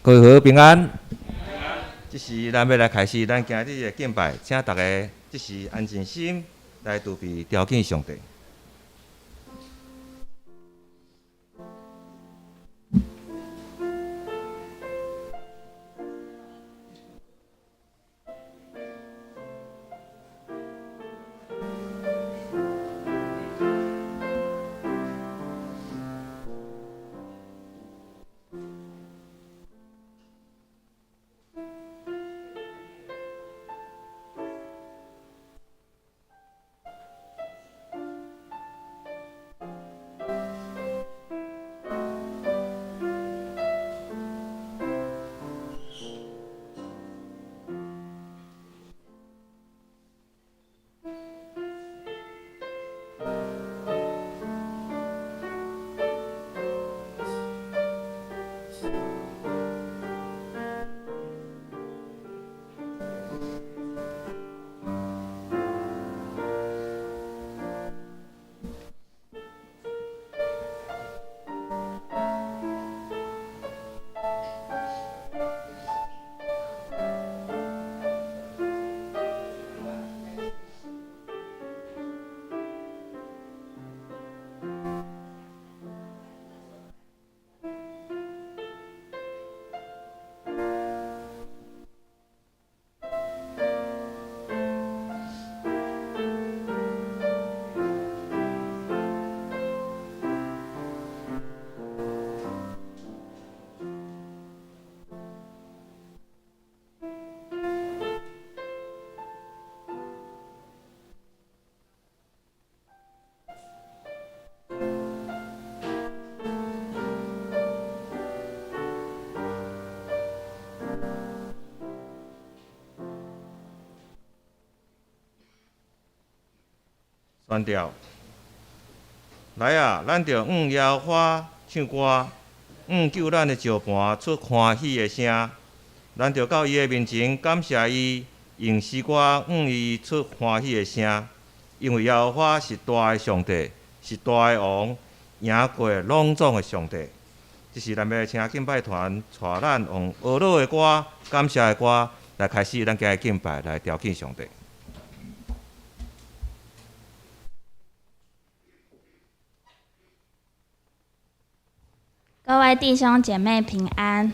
和和平安。这时咱要来开始咱今日的敬拜，请大家这时安静心来筹备朝见上帝。宣调，来啊！咱着耶和华唱歌，救咱的石盘出欢喜的声。咱着到伊的面前感谢伊，用诗歌伊出欢喜的声。因为耶和华是大的上帝，是大的王，赢过拢总的上帝。这是咱要请敬拜团带咱用俄罗的歌、感谢的歌来开始咱今日敬拜，来朝见上帝。各位弟兄姐妹平安。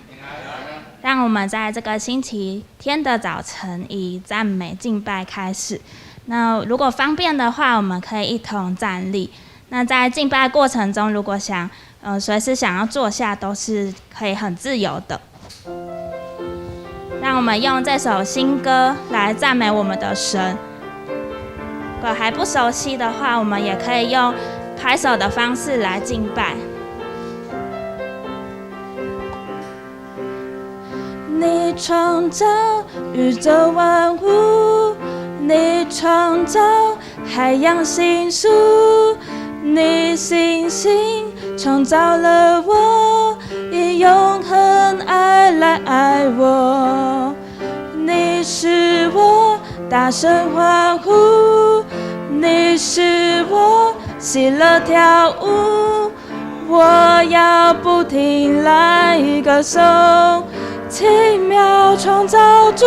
让我们在这个星期天的早晨以赞美敬拜开始。那如果方便的话，我们可以一同站立。那在敬拜过程中，如果随时想要坐下，都是可以很自由的。让我们用这首新歌来赞美我们的神。如果还不熟悉的话，我们也可以用拍手的方式来敬拜。你创造宇宙万物，你创造海洋星宿，你星星创造了我，以永恒爱来爱我。你使我大声欢呼，你使我喜乐跳舞，我要不停来歌颂奇妙创造主。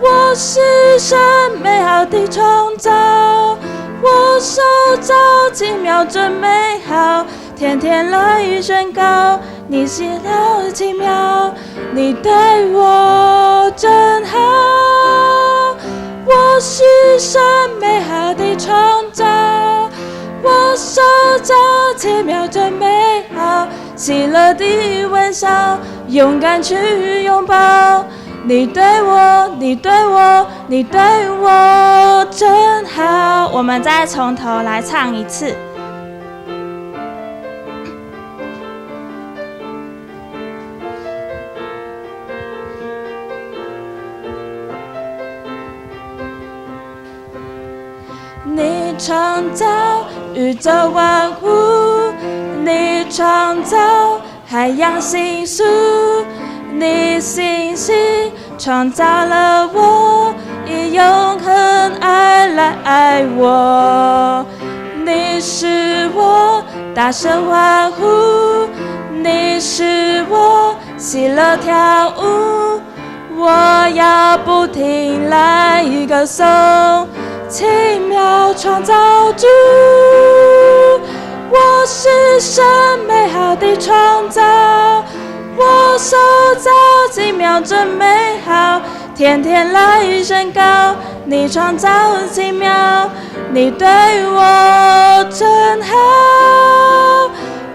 我是神美好的创造，我受造奇妙真美好，天天来宣告你喜乐奇妙，你对我真好。我是神美好的创造，我受造奇妙真美好，喜乐的微笑，勇敢去拥抱。你对我，你对我，你对我真好。我们再从头来唱一次。你创造宇宙万物，你创造海洋星宿，你星星创造了我，以永恒爱来爱我。你使我大声欢呼，你使我喜乐跳舞，我要不停来歌颂奇妙创造主。我是神美好的创造，我受造奇妙真美好，天天来宣告你创造奇妙，你对我真好。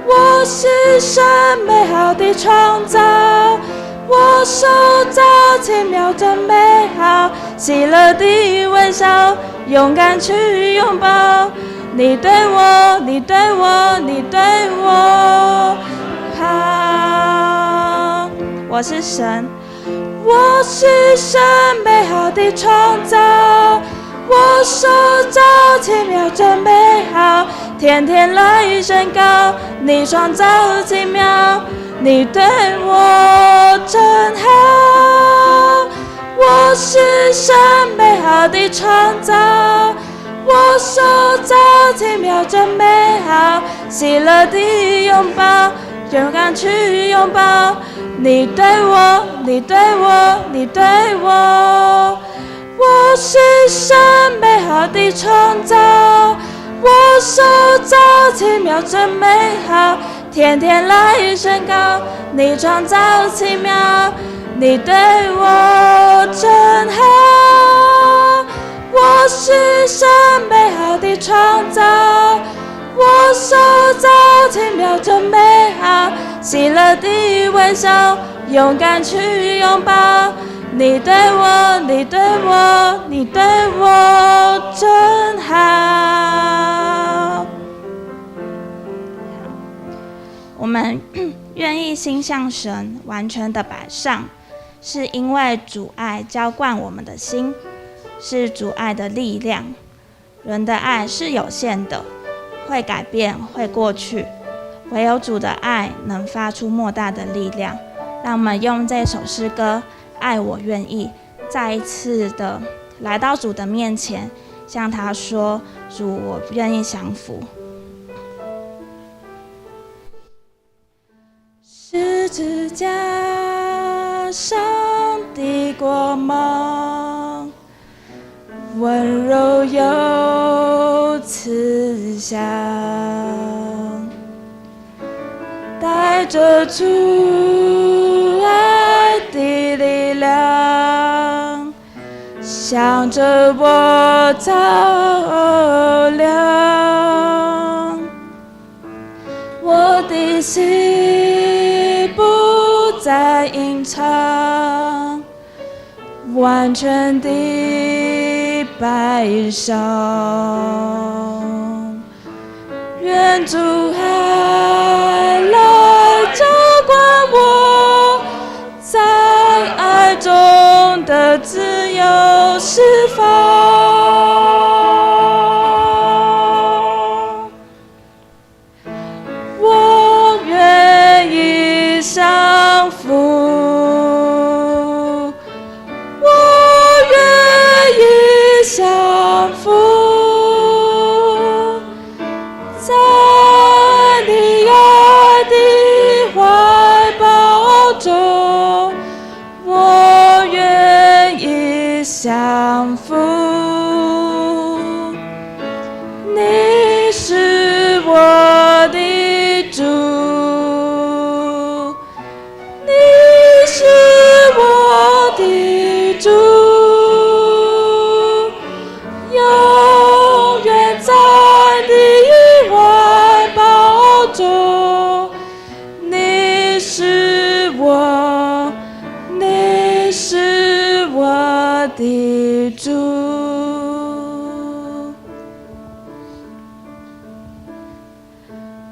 我是神美好的创造，我受造奇妙真美好，喜乐的微笑，勇敢去拥抱你对我，你对我，你对我好。我是神，我是神美好的创造，我受造奇妙真美好，天天来宣告你创造奇妙，你对我真好。我是神美好的创造，我受造奇妙真美好，喜乐的拥抱，勇敢去拥抱你对我，你对我，你对我。我是神美好的创造，我受造奇妙真美好，天天来宣告你创造奇妙，你对我真好。我是神美好的创造，我受造奇妙真美好，喜乐的微笑，勇敢去拥抱你对我，你对我，你对我真好。我们愿意心向神完全的摆上，是因为主爱浇灌我们的心，是主爱的力量。人的爱是有限的，会改变，会过去，唯有主的爱能发出莫大的力量。让我们用这首诗歌爱我愿意，再一次的来到主的面前，向他说，主，我愿意降服。十字架上的光芒，温柔又慈祥，带着主爱的力量，向着我照亮。我的心不再隐藏，完全的摆上，愿主爱来浇灌我，在爱中的自由释放。我愿意降服，我愿意降服，在你爱的怀抱中，我愿意降服。你是我的主，你是我的主，永远在你怀抱中。你是我，你是我的主。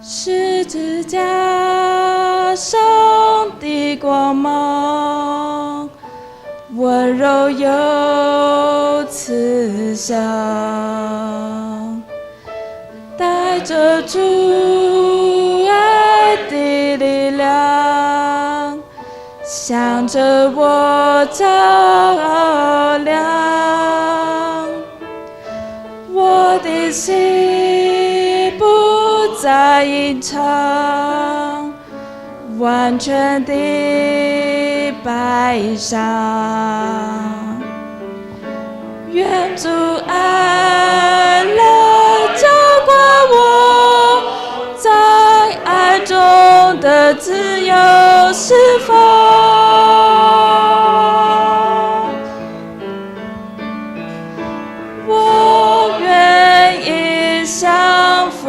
十字架上的光芒，温柔又慈祥，带着主爱的力量，向着我照亮。我的心不在吟唱，完全的悲伤。愿主爱来浇灌我，在爱中的自由释放。我愿意降服，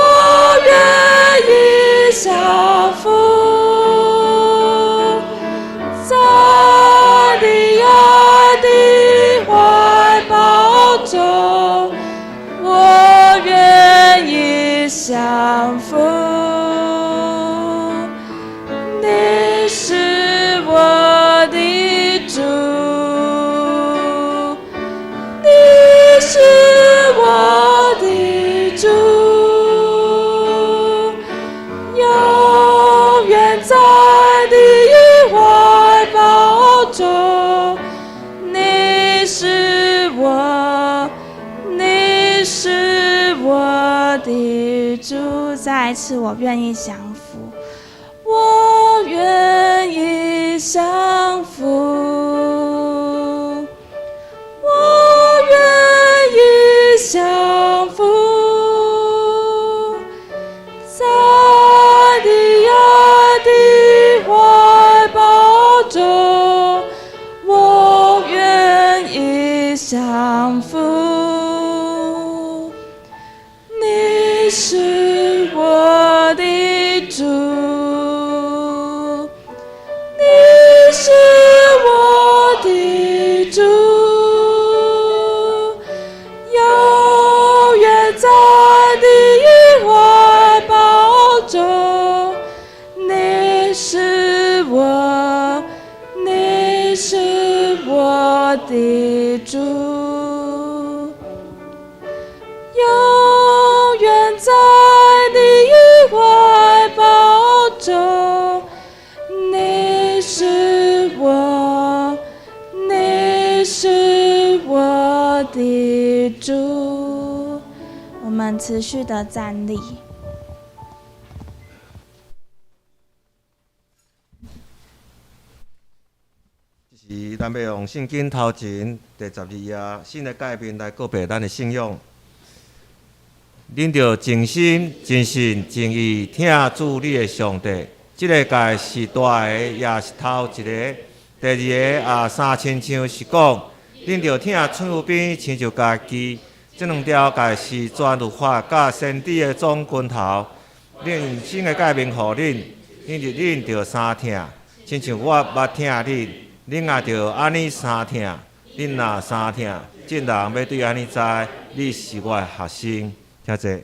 我愿意降服。降服，你是我的主，你是我的主，永远在你怀抱中，你是我，你是我的主。再次，我愿意降服，我愿意降服，我愿意降服，在你爱的怀抱中，我愿意降服。你是我的主，你是我的主，永远在你怀抱中，你是我，你是我的主。永远在你怀抱中，你是我，你是我的主。我们持续的站立。这是咱要用圣经头前第12页新的改编来告别咱的信仰。恁着真心、真性、真意听主你的上帝。这个界是大个，也是头一个。第二个三亲像是讲，恁着听厝边亲像家己。这两条界是全律法甲先知的总拳头。恁新的改编互恁，恁着三听，亲像我捌听恁，恁也着安尼三听。恁若三听，众人要对安尼知，你是我的学生。听者，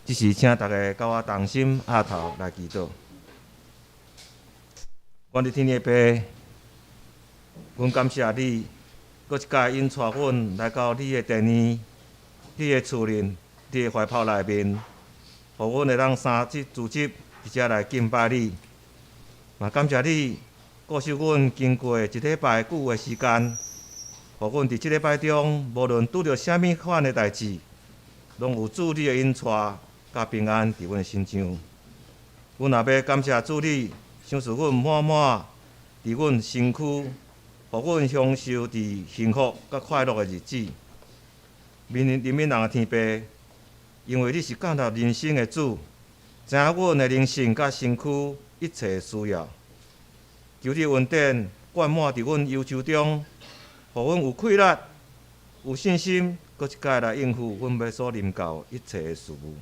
即是请大家甲我同心压头来祈祷。我伫天的爸，阮感谢你，搁一届引带阮来到你的殿院、你的厝内、你的怀抱内面，互阮会当三集自集，伫遮来敬拜你。嘛感谢你，顾惜阮经过一礼拜久的时间。互阮伫即礼拜中，无论拄着啥物款的代志，拢有主你的引带甲平安伫阮的心上。阮也要感谢主你，赏赐阮满满伫阮身躯，互阮享受伫幸福甲快乐的日子。人民人的天父，因为你是建立人生的主，知影阮的灵性甲身躯一切的需要，求你恩典灌满伫阮忧愁中。互阮有气力、有信心，搁一届来应付阮要所临到一切的事务。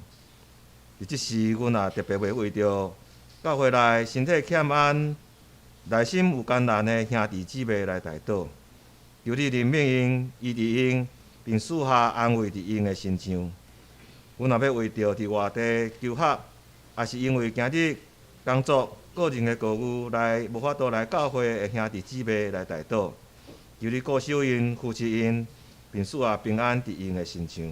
伫即时，阮也特别要为着教会内身体欠安、内心有艰难的兄弟姊妹来代祷，求你怜悯因、医治因，并赐下安慰伫因的身上。阮也要为着伫外地求学，也是因为今日工作、个人的故务来无法度来教会的兄弟姊妹来代祷。求你顾惜因、扶持因，并赐下平安伫因的身上。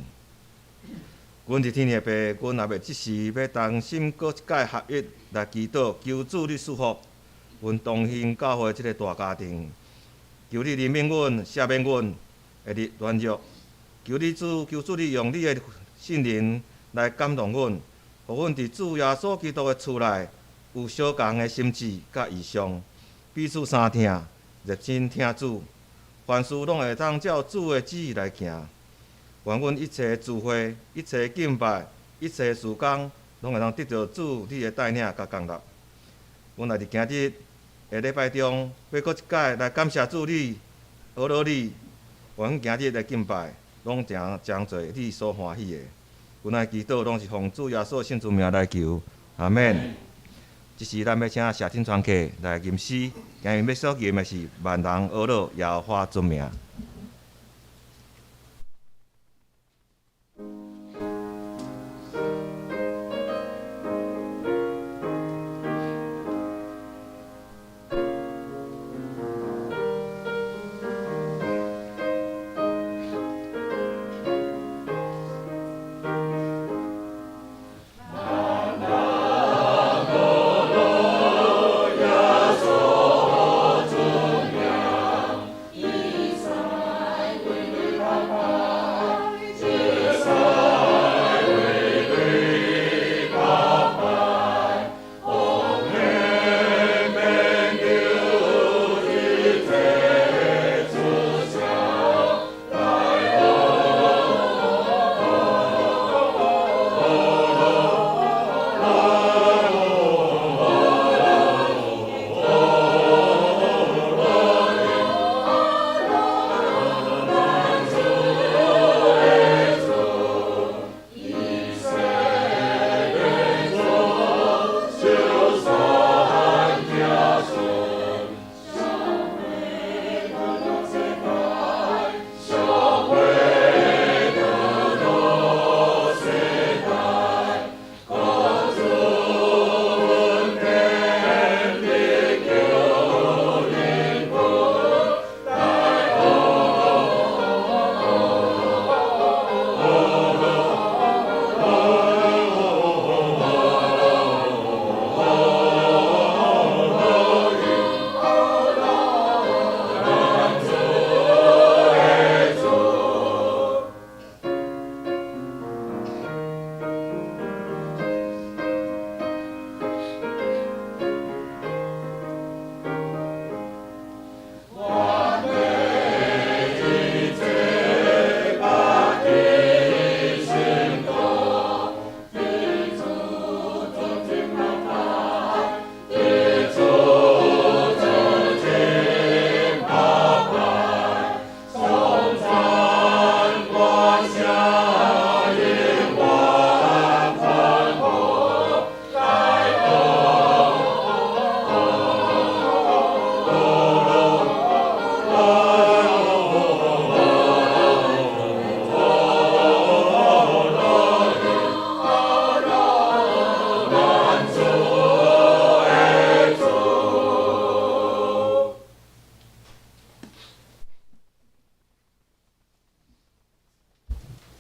阮伫天的爸，阮也要即时要同心搁一届合一来祈祷，求主你赐福阮同心教会即个大家庭。求求你怜悯阮、赦免阮的软弱，求主你用你的圣灵来感动阮，互阮伫主耶稣基督的厝内有相共的心志甲意向，彼此相听，热心听主，凡事拢会当照主的旨意来行。愿阮一切聚会、一切敬拜、一切事工，拢会当得到主你的带领甲降纳。阮也伫今日下礼拜中，要搁一届来感谢主你、学罗你。阮今日的敬拜，拢诚侪你所欢喜的。阮的祈祷拢是奉主耶稣圣主名来求，阿免。即时咱要请谢天传客来吟诗，今日要所吟的是万人学罗耶和华尊名。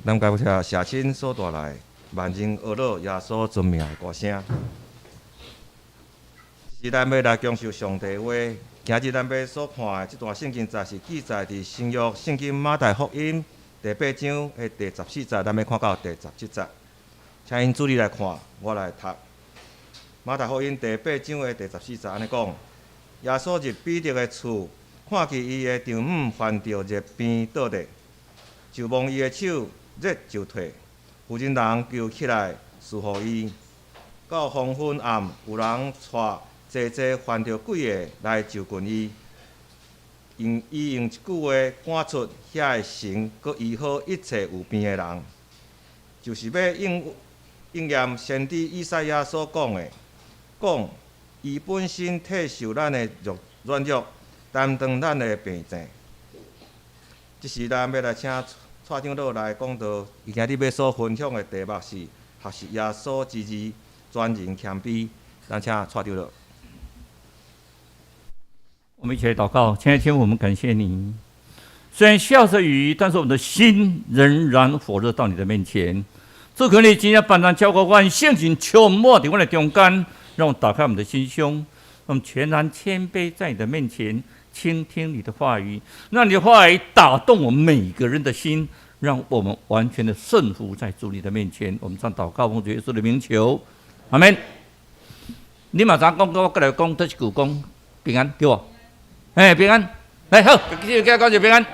咱该要写亲所带来万人学罗耶稣尊名的歌声。是咱要来享受上帝话。今日咱要所看的这段圣经节是记载伫新约圣经马太福音第8章的第14节，咱要看到第17节。请因注意来看，我来读。马太福音第8章的第14节安尼讲：耶稣入彼得的厝，看见伊的丈母患着热病倒地，就摸伊的手，热就退。妇人人就起来侍候伊。到黄昏暗，有人带济患着鬼的来就近伊，用一句话赶出遐个神，佮医好一切有病的人，就是要应验先知以赛亚所讲的，讲伊本身体受咱的软弱，担当咱的病症。即时咱要来请蔡长老来讲道，伊今日要所分享的题目是学习耶稣之字，专人谦卑。咱请蔡长老。我们一起来祷告，亲爱的天父，我们感谢你。虽然下着雨，但是我们的心仍然火热到你的面前。主求你今天帮咱教导我们圣经沉默在我们的中间，让我们打开我们的心胸，让我们全然谦卑在你的面前，倾听你的话语，让你的话语打动我们每个人的心，让我们完全的顺服在主你的面前。我们唱祷告，奉主耶稣的名求，阿们。你嘛知影讲，我过来讲，这一句讲平安，对不？平安，来好，继续讲就平安。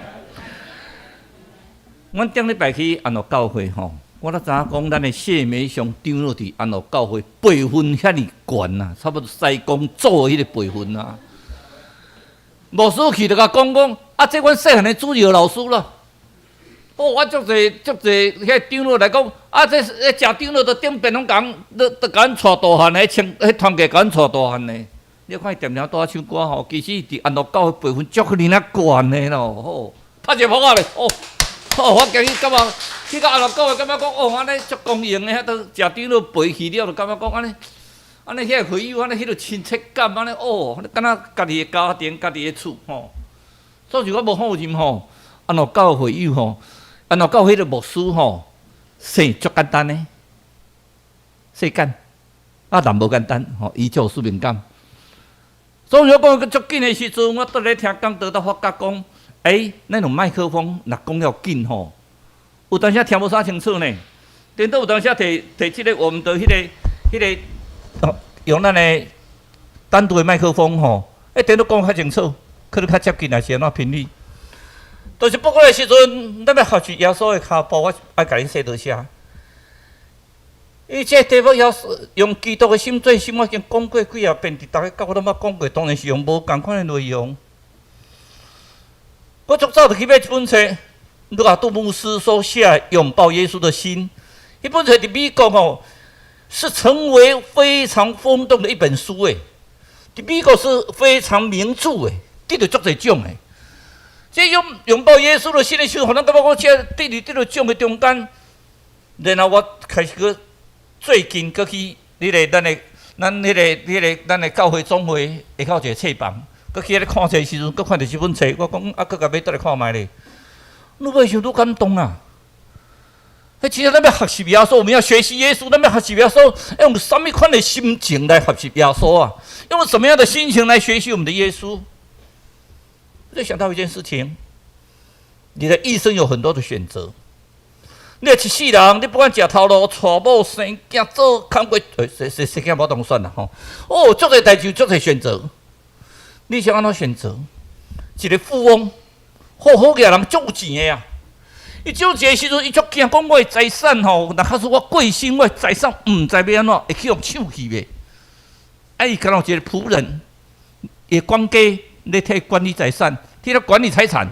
阮顶礼拜去安乐教会吼，我都知影讲，咱的谢美上长老伫安乐教会辈分遐尼悬呐，差不多西公做迄个辈分啊。牧师去就甲讲，这阮细汉的主要老师咯。我足侪遐长老来讲，这食长老的顶边拢讲，都甲阮带大汉的，迄团契甲阮带大汉的。你看伊点点多唱歌吼，其实伫安乐教会辈分足尼啊悬的咯，吼，拍者捧啊咧，我今日感觉去到安乐教会，感觉讲安尼足公平的，遐都食长老陪去了，就感觉讲安尼遐会友，安尼迄个亲切感，安尼敢若家己的家庭，家己的厝吼。所以我无放心吼，安乐教会友吼。安怎到迄个牧师吼，生足简单呢，细简，人无简单吼，伊就有使命感。所以我讲足紧的时阵，我倒咧听讲道到发觉讲，咱用麦克风若讲了紧吼，有当时听无啥清楚呢。顶多有当时摕即个我们的迄个，用咱的单独的麦克风吼，顶多讲较清楚，可能较接近还是安怎频率。就是不过的时阵，咱要学习耶稣的脚步，我爱甲恁说多些。伊这题目要用基督的心做心，我已经讲过几啊遍，伫逐个教我都捌讲过，当然是用无共款的内容。我足早就去买一本册，路加杜牧师所写《拥抱耶稣的心》。迄本册伫美国吼，是成为非常轰动的一本书诶，伫美国是非常名著诶，得到足侪奖诶。这拥抱耶稣的心的时候，可能感觉我这伫伫个奖的中间，然后我开始去最近去迄个咱的教会总会下口一个册房，去去咧看册的时阵，佮看到这本册，我讲佮甲买倒来看卖咧，愈买想愈感动啊！其实咱要学习耶稣，我们要学习耶稣，咱要学习耶稣，用什么款的心情来学习耶稣啊？用什么样的心情来学习我们的耶稣？我就想到一件事情，你的一生有很多的选择。你一世人，你不管食头路、娶某、生囝、做工过，生囝无当算啦吼。足侪代志，足侪选择。你想安怎选择？一个富翁，好个人足有钱的啊！伊足有钱的时阵，伊足惊讲我的财产吼，若假使我过身，我的财产毋知要安怎，会去互抢去袂？伊敢若有一个仆人，伊管家。咧替管理财产，替他管理财产。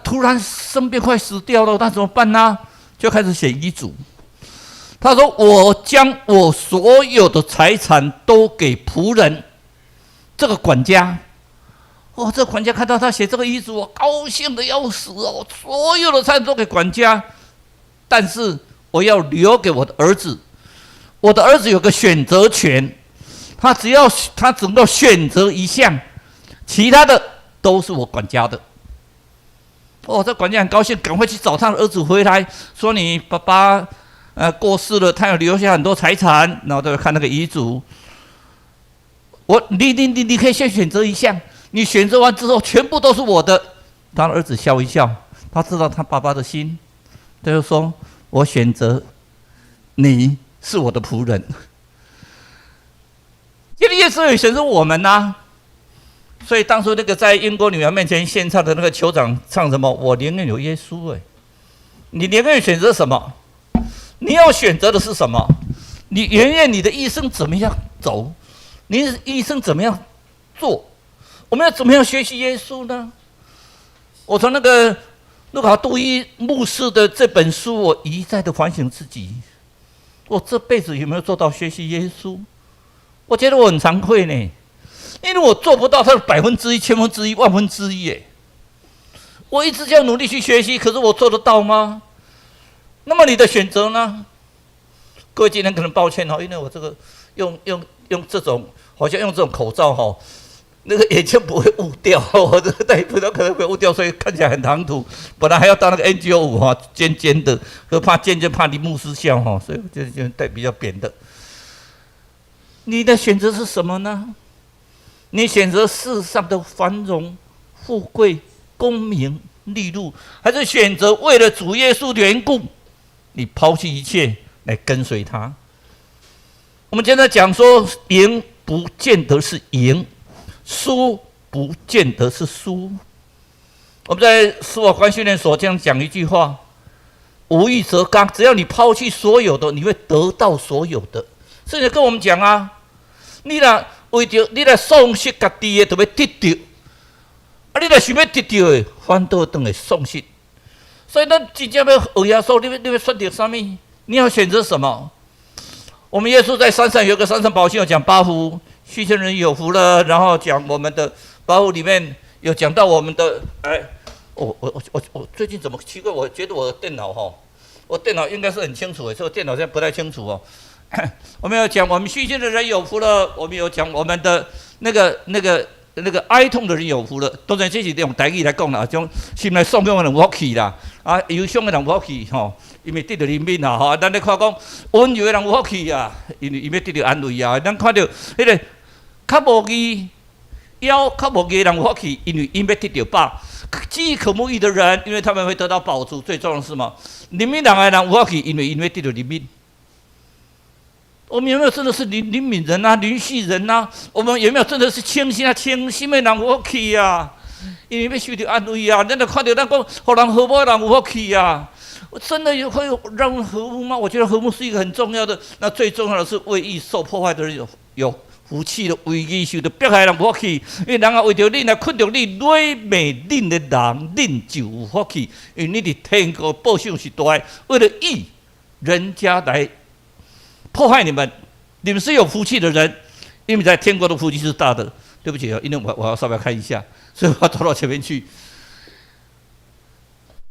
突然生病快死掉了，那怎么办呢？就开始写遗嘱。他说：“我将我所有的财产都给仆人，这个管家。”这个管家看到他写这个遗嘱，高兴的要死哦！所有的财产都给管家，但是我要留给我的儿子。我的儿子有个选择权。他只能够选择一项，其他的都是我管家的。这管家很高兴，赶快去找他的儿子回来，说你爸爸过世了，他有留下很多财产，然后都要看那个遗嘱。你可以先选择一项，你选择完之后全部都是我的。他的儿子笑一笑，他知道他爸爸的心，他就说：“我选择你是我的仆人。”这个耶稣也选择我们呐，所以当初那个在英国女王面前献唱的那个酋长唱什么？我宁愿有耶稣你宁愿选择什么？你要选择的是什么？你宁愿你的一生怎么样走？你的一生怎么样做？我们要怎么样学习耶稣呢？我从那个路加杜伊牧师的这本书，我一再的反省自己，我这辈子有没有做到学习耶稣？我觉得我很惭愧呢，因为我做不到他的100%、1000%、10000%耶。我一直这样努力去学习，可是我做得到吗？那么你的选择呢？各位今天可能抱歉哈，因为我这个用这种好像用这种口罩哈，那个眼睛不会雾掉，我这个戴不到可能会雾掉，所以看起来很唐突。本来还要当那个 N95 哈，尖尖的，可怕尖就怕离牧师笑哈，所以我就戴比较扁的。你的选择是什么呢？你选择世上的繁荣、富贵、功名利禄，还是选择为了主耶稣的缘故，你抛弃一切来跟随他？我们现在讲说，赢不见得是赢，输不见得是输。我们在司法官训练所这样讲一句话：无欲则刚，只要你抛弃所有的，你会得到所有的。甚至跟我们讲啊，你若为着你来丧失家己的，就要得到；啊，你若想要得到的，反倒等于丧失。所以，咱真正要学耶稣，你要选择什么？你要选择什么？我们耶稣在山上有个山上宝训，有讲八福，虚心人有福了。然后讲我们的八福里面有讲到我们的，我最近怎么奇怪？我觉得我的电脑我电脑应该是很清楚的，所以我电脑现在不太清楚哦。我们有讲我们虚心的人有福了，我们有讲我们的那个哀痛的人有福了。当然这是用台语来讲啦，种心内丧丧的人有福气啦，啊忧伤的人有福气吼，因为得到怜悯啦吼。咱咧看讲温柔的人有福气啊，因为要得到安慰啊。咱看到迄个较无义、较无义的人有福气，因为因要得到饱。饥渴慕义的人，因为他们会得到饱足。最重要的是什么？怜悯人的人有福气，因为因要得到怜悯。我们有没有真的是怜悯人啊、怜恤人啊？我们有没有真的是清心啊、清心的人有福气啊？因为要受到安慰啊！咱就看到咱讲，互人和睦的人有福气啊！真的会让人和睦吗？我觉得和睦是一个很重要的。那最重要的是为义受迫害的人有福气的，为义受到迫害的人有福气。因为人啊为着你来困着你、累美恁的人，恁就有福气。因为你的天国报酬是大的，为了义，人家来迫害你们，你们是有福气的人，因为在天国的福气是大的。对不起啊，因为我要稍微看一下，所以我要走到前面去。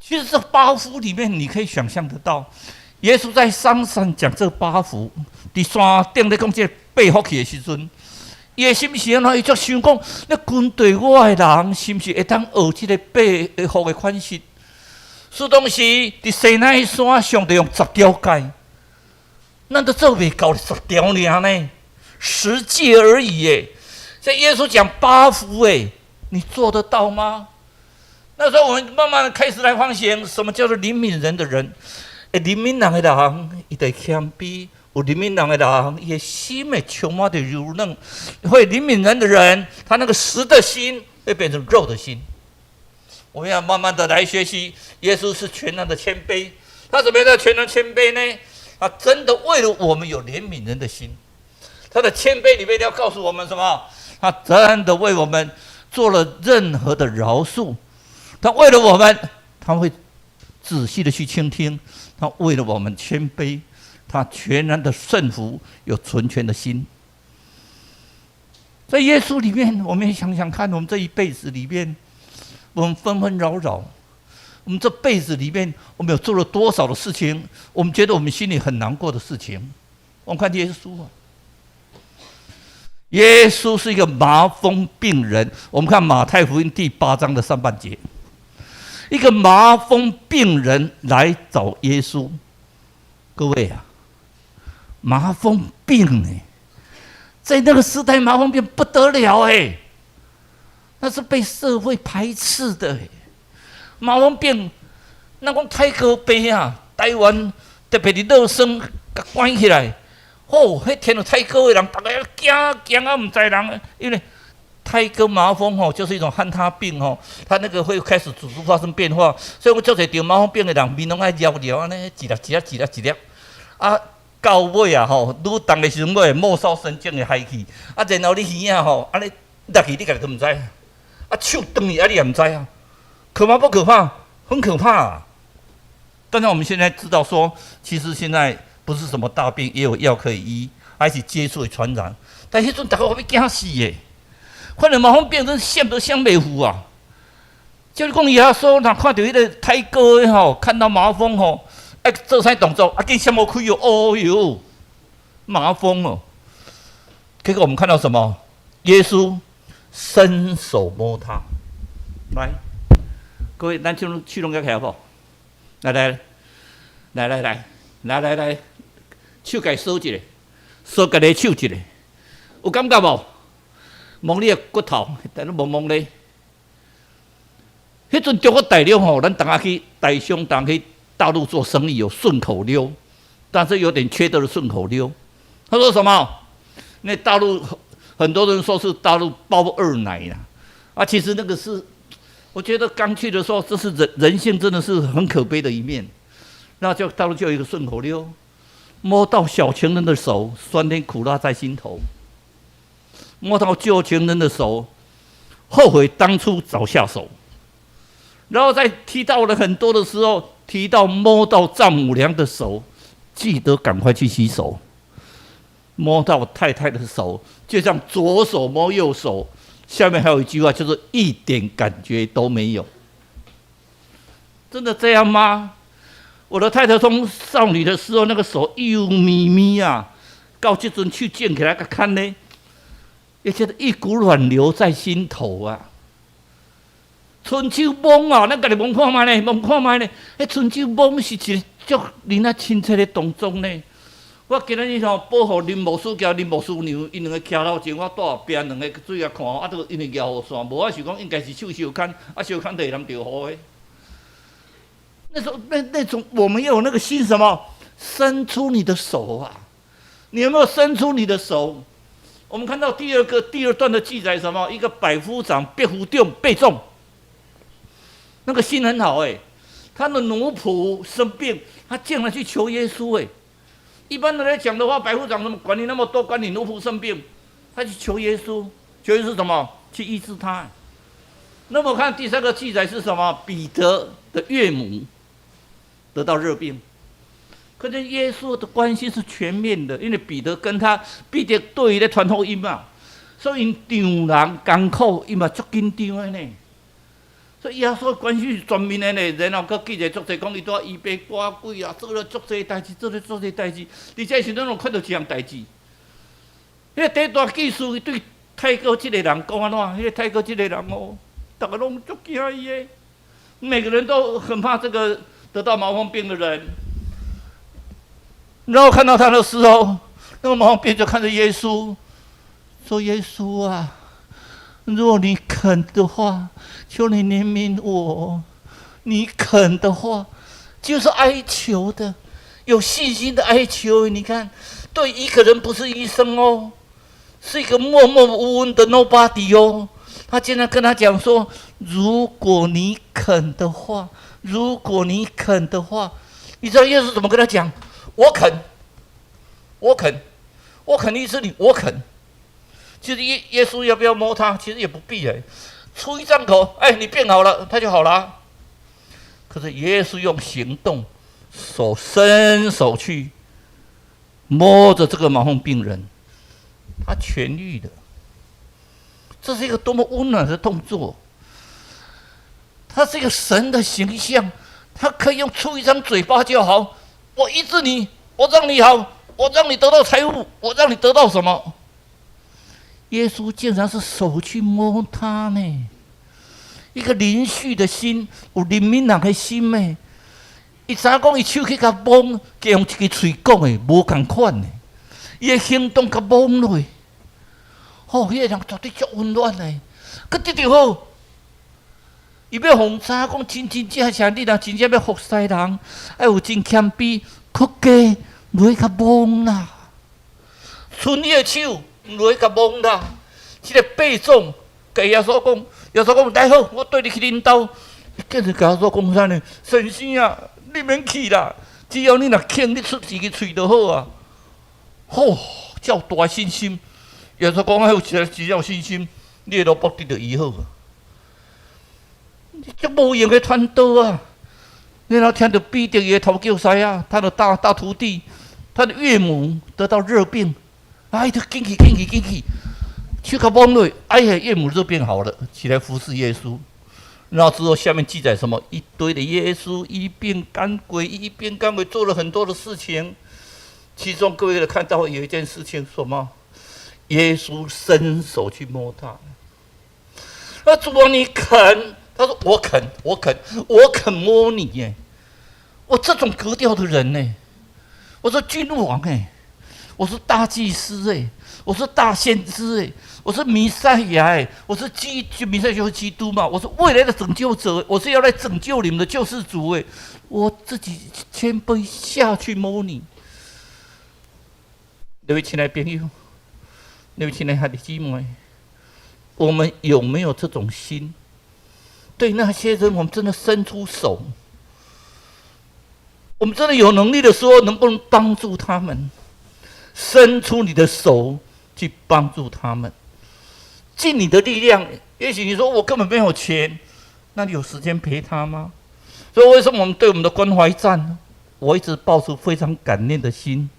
其实这八福里面，你可以想象得到，耶稣在山上讲这八福，在山顶咧讲这八福气的时阵，伊的心是安怎？伊就想讲，那军队外的人是不是会当学这个八福的款式？所以当时在西奈山上，就用10条街。那都做不到10条呢，10诫而已耶。所以耶稣讲八福哎，你做得到吗？那时候我们慢慢的开始来反省，什么叫做怜悯人的人？怜悯人的人，伊得谦卑；有怜悯人的人，伊的心会充满着柔软。会怜悯人的人，他那个实的心会变成肉的心。我们要慢慢的来学习，耶稣是全然的谦卑。他怎么样叫全然谦卑呢？他真的为了我们有怜悯人的心，他的谦卑里面要告诉我们什么？他真的为我们做了任何的饶恕，他为了我们，他会仔细的去倾听，他为了我们谦卑，他全然的顺服，有纯全的心。在耶稣里面，我们也想想看，我们这一辈子里面，我们纷纷扰扰。我们这辈子里面，我们有做了多少的事情？我们觉得我们心里很难过的事情。我们看耶稣啊，耶稣是一个麻风病人。我们看马太福音第8章的上半节，一个麻风病人来找耶稣。各位啊，麻风病哎，在那个时代，麻风病不得了哎，那是被社会排斥的哎。麻风病，那讲太高病啊！台湾特别伫乐生，甲关起来，迄天有太高的人，大家惊啊，唔知人，因为太高麻风就是一种汉他病它那个会开始组织发生变化，所以我做者得麻风病的人，面拢爱撩撩安尼，一粒，啊，到尾啊愈重的时阵，会末梢神经会害去，啊，然后你耳啊安尼落去，你家己都唔知，啊，手断去，啊，你也唔知啊。可怕不可怕？很可怕啊！当然，我们现在知道说，其实现在不是什么大病，也有药可以医，而且接触会传染。但迄阵大家会惊死耶！看到麻风病人想都想袂赴啊！叫你讲耶稣，若看到迄个太高的看到麻风爱做啥动作？紧闪无开哦！哦哟，麻风哦！结果我们看到什么？耶稣伸手摸他，来。各位，咱去弄个起好不好？来，手给收一下，收家己手一下，有感觉无？摸你的骨头，但你摸摸咧。迄阵中国大陆吼，咱当下去台商当去大陆做生意有顺口溜，但是有点缺德的顺口溜。他说什么？那大陆很多人说是大陆包二奶啦，其实那个是，我觉得刚去的时候，这是人性真的是很可悲的一面。那就大陆就有一个顺口溜：摸到小情人的手，酸甜苦辣在心头；摸到旧情人的手，后悔当初早下手。然后在提到了很多的时候，提到摸到丈母娘的手，记得赶快去洗手。摸到太太的手，就像左手摸右手。下面还有一句话，就是一点感觉都没有。真的这样吗？我的太太从少女的时候，那个手幼咪咪啊，到这阵去见起来看呢，也觉得一股暖流在心头啊。春秋梦啊，咱家己梦看卖呢，梦看卖呢。迄春秋梦是一个足令人亲切的动作呢。我今日吼保护林牧师交林牧师娘，因两个徛头前，我住后边两个水啊看，都因为摇雨伞，无我想讲应该是手相牵，相牵就人着好诶。那种我们要有那个心什么？伸出你的手啊！你有没有伸出你的手？我们看到第二段的记载什么？一个百夫长别夫长被重。那个心很好他的奴仆生病，他竟然去求耶稣一般人来讲的话，百夫长怎么管你那么多，管你奴仆生病，他去求耶稣，求耶稣什么？去医治他。那么看第三个记载是什么？彼得的岳母得到热病，可是耶稣的关系是全面的，因为彼得对于咧传福音嘛，所以丈人艰苦，伊嘛足紧张的呢。所以耶稣关系是全面的呢，然后佮记者足侪讲伊拄医病赶鬼啊，做了足侪代志，而且是咱有看到一样代志。迄个第大祭司对泰国这个人讲安怎？迄个泰国这个人大家拢足惊伊的，每个人都很怕这个得到麻风病的人。然后看到他的时候，那个麻风病就看着耶稣，说：“耶稣啊，若你肯的话，求你怜悯我。你肯的话，就是哀求的，有信心的哀求。你看，对一个人不是医生是一个默默无闻的 nobody 他竟然跟他讲说：如果你肯的话，如果你肯的话，你知道耶稣怎么跟他讲？我肯，我肯，我肯医治你，我肯。其实耶稣要不要摸他？其实也不必出一张口，你变好了，他就好了。可是耶稣用行动，伸手去摸着这个麻风病人，他痊愈了。这是一个多么温暖的动作！他是一个神的形象，他可以用出一张嘴巴就好。我医治你，我让你好，我让你得到财物，我让你得到什么？耶稣竟然是手去摸他呢！一个连续的心，有怜悯人的心呢。伊知影讲，伊手去甲摸，加用一支嘴讲的，无同款的。伊的行动甲摸落，迄个人绝对足温暖的。佮得着好，伊要互知讲真正，你若真正要服侍人，要有真谦卑，佮加落去甲摸啦。伸伊的手。落去甲摸啦，这个背众甲耶稣讲，耶稣讲来好，我对你去领导。竟然甲耶稣讲啥呢？先生啊，你免去啦，只要你若肯，你出一个喙就好啊。这大信心，耶稣讲有只要信心，你的目的就医好啊。这无用的传道啊！然后听到彼得的头叫师啊，他的大徒弟，他的岳母得到热病。他紧去，去个崩落，岳母就变好了，起来服侍耶稣。然后之后下面记载什么？一堆的耶稣一边赶鬼，做了很多的事情。其中各位看到有一件事情，什么？耶稣伸手去摸他。主啊，你肯？他说我肯摸你耶！我这种格调的人呢，我说君王我是大祭司哎，我是大先知哎，我是弥赛亚哎，我是弥赛亚就是基督嘛，我是未来的拯救者，我是要来拯救你们的救世主哎，我自己谦卑下去摸你。各位亲爱的朋友，各位亲爱的弟兄姊妹，我们有没有这种心？对那些人，我们真的伸出手。我们真的有能力的时候，能不能帮助他们？伸出你的手去帮助他们，尽你的力量。也许你说我根本没有钱，那你有时间陪他吗？所以为什么我们对我们的关怀站，我一直抱持非常感念的心。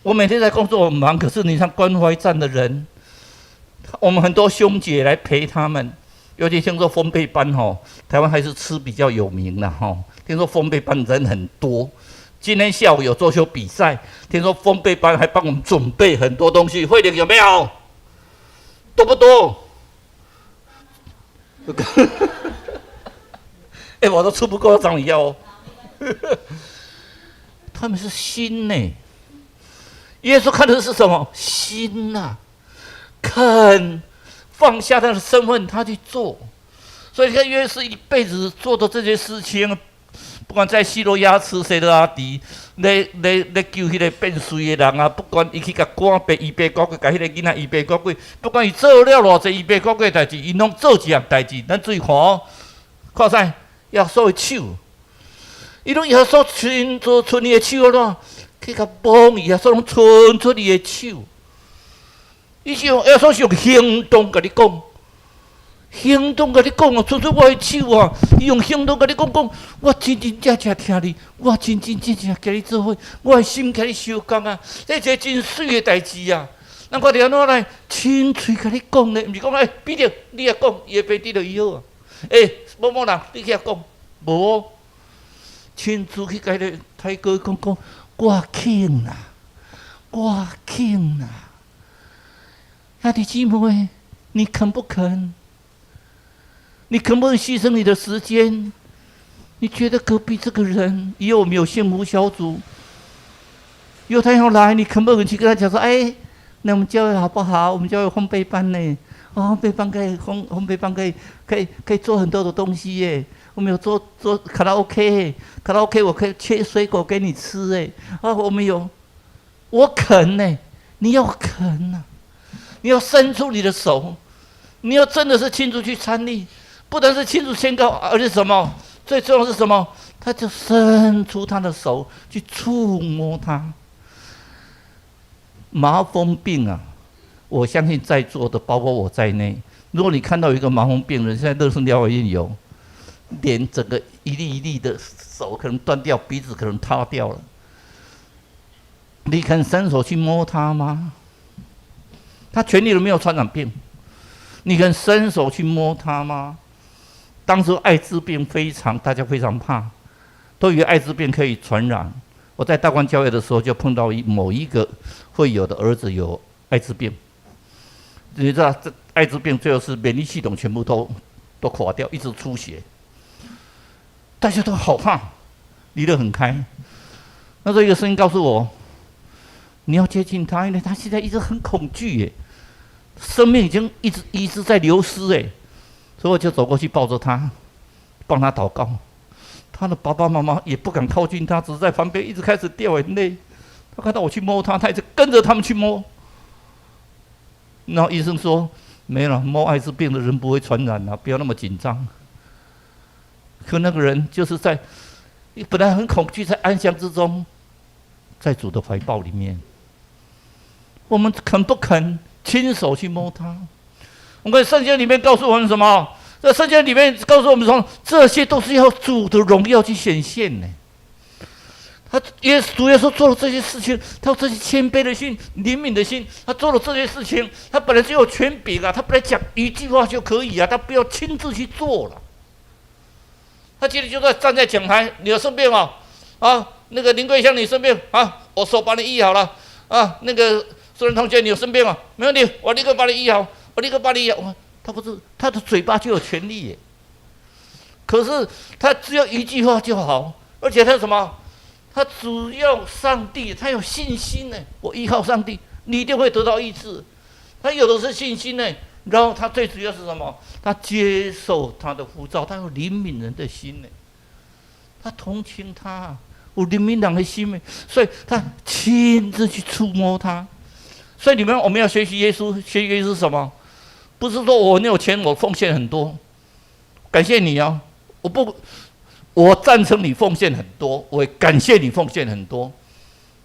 我每天在工作很忙，可是你像关怀站的人，我们很多兄姐来陪他们。尤其听说烘焙班台湾还是吃比较有名的听说烘焙班人很多。今天下午有桌球比赛，听说烘焙班还帮我们准备很多东西。慧玲有没有？多不多？我都吃不够，要找你要哦。他们是心呢，耶稣看的是什么？心呐，肯放下他的身份，他去做。所以你看，约瑟一辈子做的这些事情，不管在西罗亚吃谁的阿弟，来救迄个变衰的人啊，不管伊去甲赶白伊白国过，甲迄个囡仔伊白国过，不管伊做了偌济伊白国过的代志，伊拢做一样代志。咱注意看哦，看啥？耶稣的手，伊拢耶稣伸出伊的手咯，去甲帮伊耶稣拢伸出伊的手。伊是用耶稣是用行动甲你讲，行动甲你讲啊，伸出我的手啊，伊用行动甲你讲，我真真正正听你，我真真正正甲你做伙，我的心甲你相共啊，这是一个真水的代志啊。咱看着安怎来亲嘴甲你讲呢？毋是讲彼得你也讲，伊会变得伊好啊。某某人你去遐讲，无亲自去甲伊太哥讲，我肯啦，我肯啦。兄弟姊妹，你肯不肯？你肯不肯牺牲你的时间？你觉得隔壁这个人以后我们有幸福小组，以后他要来，你肯不肯去跟他讲说：那我们教会好不好？我们教会烘焙班呢？烘焙班烘焙班可以做很多的东西耶。我们有做卡拉 OK， 卡拉 OK 我可以切水果给你吃我们有，我肯呢，你要肯啊！你要伸出你的手，你要真的是亲自去参与，不单是亲自宣告，而且什么？最重要的是什么？他就伸出他的手去触摸他。麻风病啊，我相信在座的，包括我在内，如果你看到一个麻风病人，现在热身疗法院有，连整个一粒一粒的手可能断掉，鼻子可能塌掉了，你肯伸手去摸他吗？他全力都没有传染病，你肯伸手去摸他吗？当时艾滋病大家非常怕，都以为艾滋病可以传染。我在大观教会的时候，就碰到某一个会有的儿子有艾滋病。你知道，这艾滋病最后是免疫系统全部都垮掉，一直出血，大家都好怕，离得很开。那时候一个声音告诉我，你要接近他，因为他现在一直很恐惧耶。生命已经一直在流失所以我就走过去抱着他，帮他祷告。他的爸爸妈妈也不敢靠近他，只是在旁边一直开始掉眼泪。他看到我去摸他，他一直跟着他们去摸。然后医生说没了，摸艾滋病的人不会传染不要那么紧张。可那个人就是在本来很恐惧，在安详之中，在主的怀抱里面。我们肯不肯亲手去摸他？我们圣经里面告诉我们什么？在圣经里面告诉我们说，这些都是要主的荣耀去显现呢。主耶稣做了这些事情，他有这些谦卑的心、怜悯的心，他做了这些事情，他本来就有权柄他本来讲一句话就可以他不要亲自去做了。他今天就在站在讲台，你有生病那个林桂香你生病我手把你医好了那个苏仁同学你有生病没问题，我立刻把你医好，我立刻把你医好。他不是他的嘴巴就有权利可是他只有一句话就好，而且他什么？他只要上帝，他有信心呢。我依靠上帝，你一定会得到医治。他有的是信心呢。然后他最主要是什么？他接受他的呼召，他有怜悯人的心呢。他同情他，有怜悯人的心呢，所以他亲自去触摸他。所以我们要学习耶稣，学习耶稣是什么？不是说我有钱，我奉献很多，感谢你啊！我赞成你奉献很多，我也感谢你奉献很多。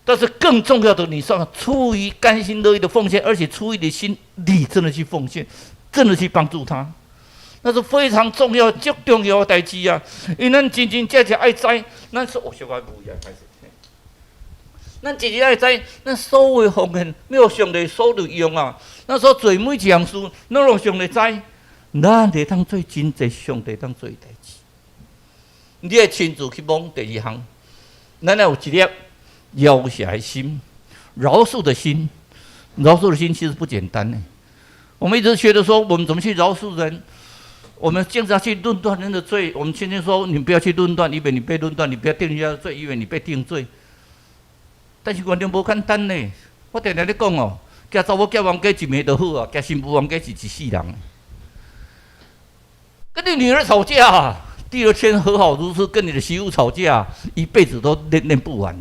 但是更重要的，你是出于甘心乐意的奉献，而且出于你的心，你真的去奉献，真的去帮助他，那是非常重要、最重要的事啊！因为咱真真正正爱知，咱说小可不一样，开始。咱真正爱知，咱所有奉献，没有上帝所有用啊！咱所做每一件事，咱都上帝知，咱会当做真侪上帝当做代志。你会亲自去摸第二项，咱要有一粒饶恕的心，饶恕的心，饶恕的心其实不简单呢。我们一直觉得说，我们怎么去饶恕人？我们经常去论断人的罪。我们天天说，你不要去论断，因为你被论断；你不要定人家的罪，因为你被定罪。但是原来无简单呢。我常常咧讲哦，嫁查某结冤家一暝就好啊，嫁新妇冤家是一世人。跟你女儿吵架，第二天和好如初；跟你的媳妇吵架，一辈子都念不完。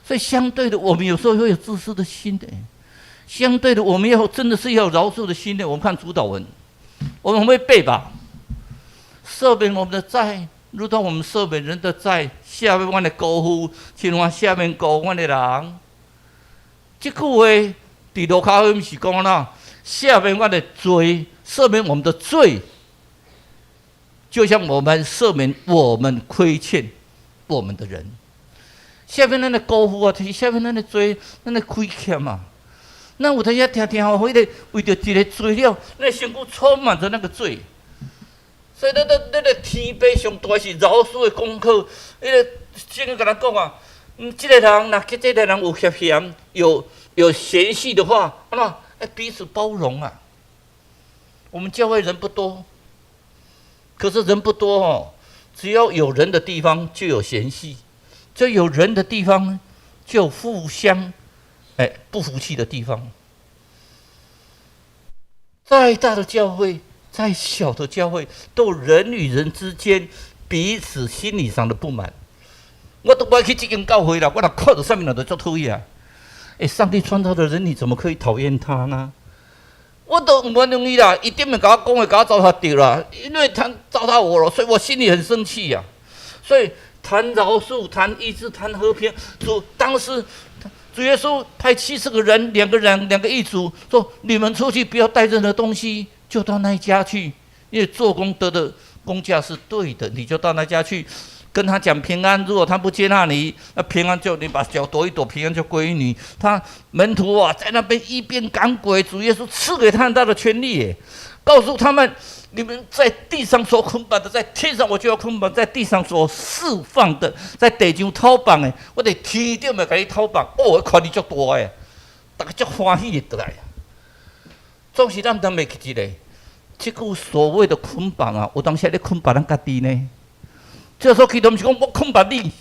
所以相对的，我们有时候会有自私的心的；相对的，我们要真的是要有饶恕的心的。我们看主祷文，我们会背吧？赦免我们的债，如同我们赦免人的债；赦免我们的辜负，亲我赦免辜负我们的人。这句话在路加福音是讲啦，赦免我们的罪，赦免我们的罪，就像我们赦免我们亏欠我们的人。下面咱的辜负啊，就是下面咱的罪，咱的亏欠啊。咱有当时听听哦，为着一个罪了，咱的身躯充满着那个罪。所以咱的天父上大是饶恕的功课。圣经跟咱讲啊，这个人若这个人有缺陷，有嫌隙的话，那彼此包容啊。我们教会人不多，可是人不多哦，只要有人的地方就有嫌隙。就有人的地方，就有互相不服气的地方。再大的教会，再小的教会，都人与人之间彼此心理上的不满。我都不爱去这间教会啦，我若看到上面就做讨厌。上帝创造的人，你怎么可以讨厌他呢？我都不容易啦，一定没跟我讲话，给我糟蹋掉了，因为他糟蹋我了，所以我心里很生气呀。所以谈饶恕，谈医治，谈和平。当时主耶稣派70个人，两个一组，说你们出去不要带任何东西，就到那一家去，因为做功德的工价是对的，你就到那家去，跟他讲平安。如果他不接纳你，那平安就你把脚躲一躲，平安就归于你。他门徒啊，在那边一边赶鬼，主耶稣赐给他很大的权利，告诉他们。你们在地上所捆绑的，在天上我就要捆绑；在地上所释放的，在地上讨绑的，我在天上要给你讨绑。我看你足大的，大家足欢喜的来。总是咱当袂记得，这个所谓的捆绑啊，有当时咧捆绑咱家己呢。这时候基督不是讲我捆绑你，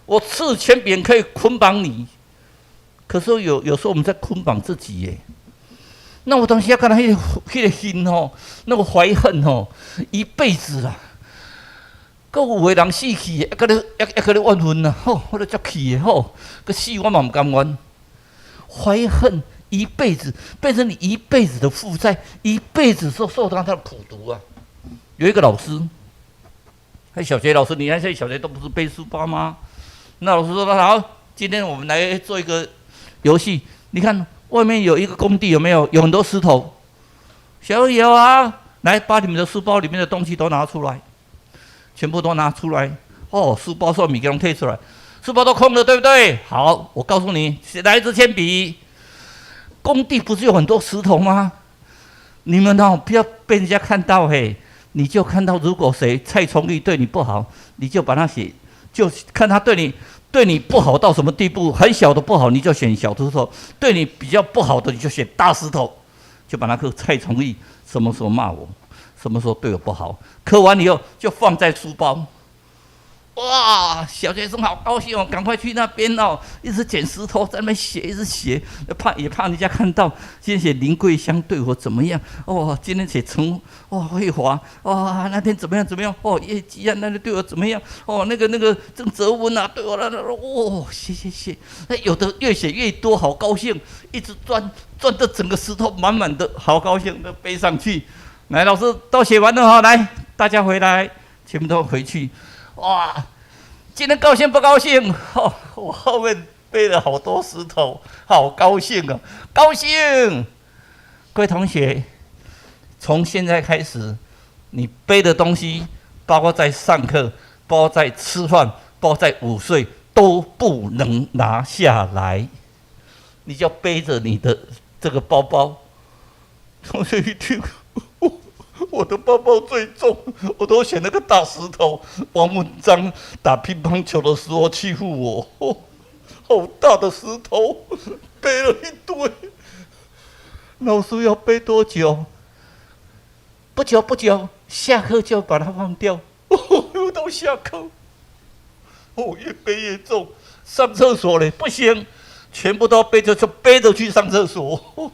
我赐权柄可以捆绑你。可是有时候我们在捆绑自己耶。那我当时要看到那个心吼，那个怀恨吼，一辈子啦。搁有的人死去，还搁咧怨恨呐，吼，我都足气的吼，搁死我嘛唔甘愿。怀恨一辈子，变成你一辈子的负债，一辈子受到他的苦毒啊。有一个老师，小学老师，你看现在小学都不是背书包吗？那老师说好，今天我们来做一个游戏，你看。外面有一个工地，有没有？有很多石头。小友啊，来把你们的书包里面的东西都拿出来，全部都拿出来。哦，书包上米给它退出来，书包都空了，对不对？好，我告诉你，来一支铅笔。工地不是有很多石头吗？你们哦，不要被人家看到嘿，你就看到如果谁蔡崇义对你不好，你就把他写，就看他对你不好到什么地步，很小的不好，你就选小石头；对你比较不好的，你就选大石头，就把那个蔡崇义什么时候骂我，什么时候对我不好，刻完以后就放在书包。哇，小学生好高兴哦，赶快去那边哦，一直捡石头，在那边写，一直写，也怕人家看到。今天写林桂香对我怎么样？哦，今天写陈慧华，哇，那天怎么样？哦，叶基啊，那天对我怎么样？哦，那个郑泽文啊，对我写。那有的越写越多，好高兴，一直钻的整个石头满满的，好高兴的背上去。来，老师都写完了哈，来，大家回来，全部都回去。哇，今天高兴不高兴？哦，我后面背了好多石头，好高兴啊！高兴！各位同学，从现在开始，你背的东西，包括在上课，包括在吃饭，包括在午睡，都不能拿下来。你就背着你的这个包包。同学一听。我的包包最重，我都选那个大石头。王文章打乒乓球的时候欺负我，好大的石头，背了一堆。老师要背多久？不久，下课就把它放掉。又到下课，越背越重。上厕所嘞，不行，全部都背着去上厕所。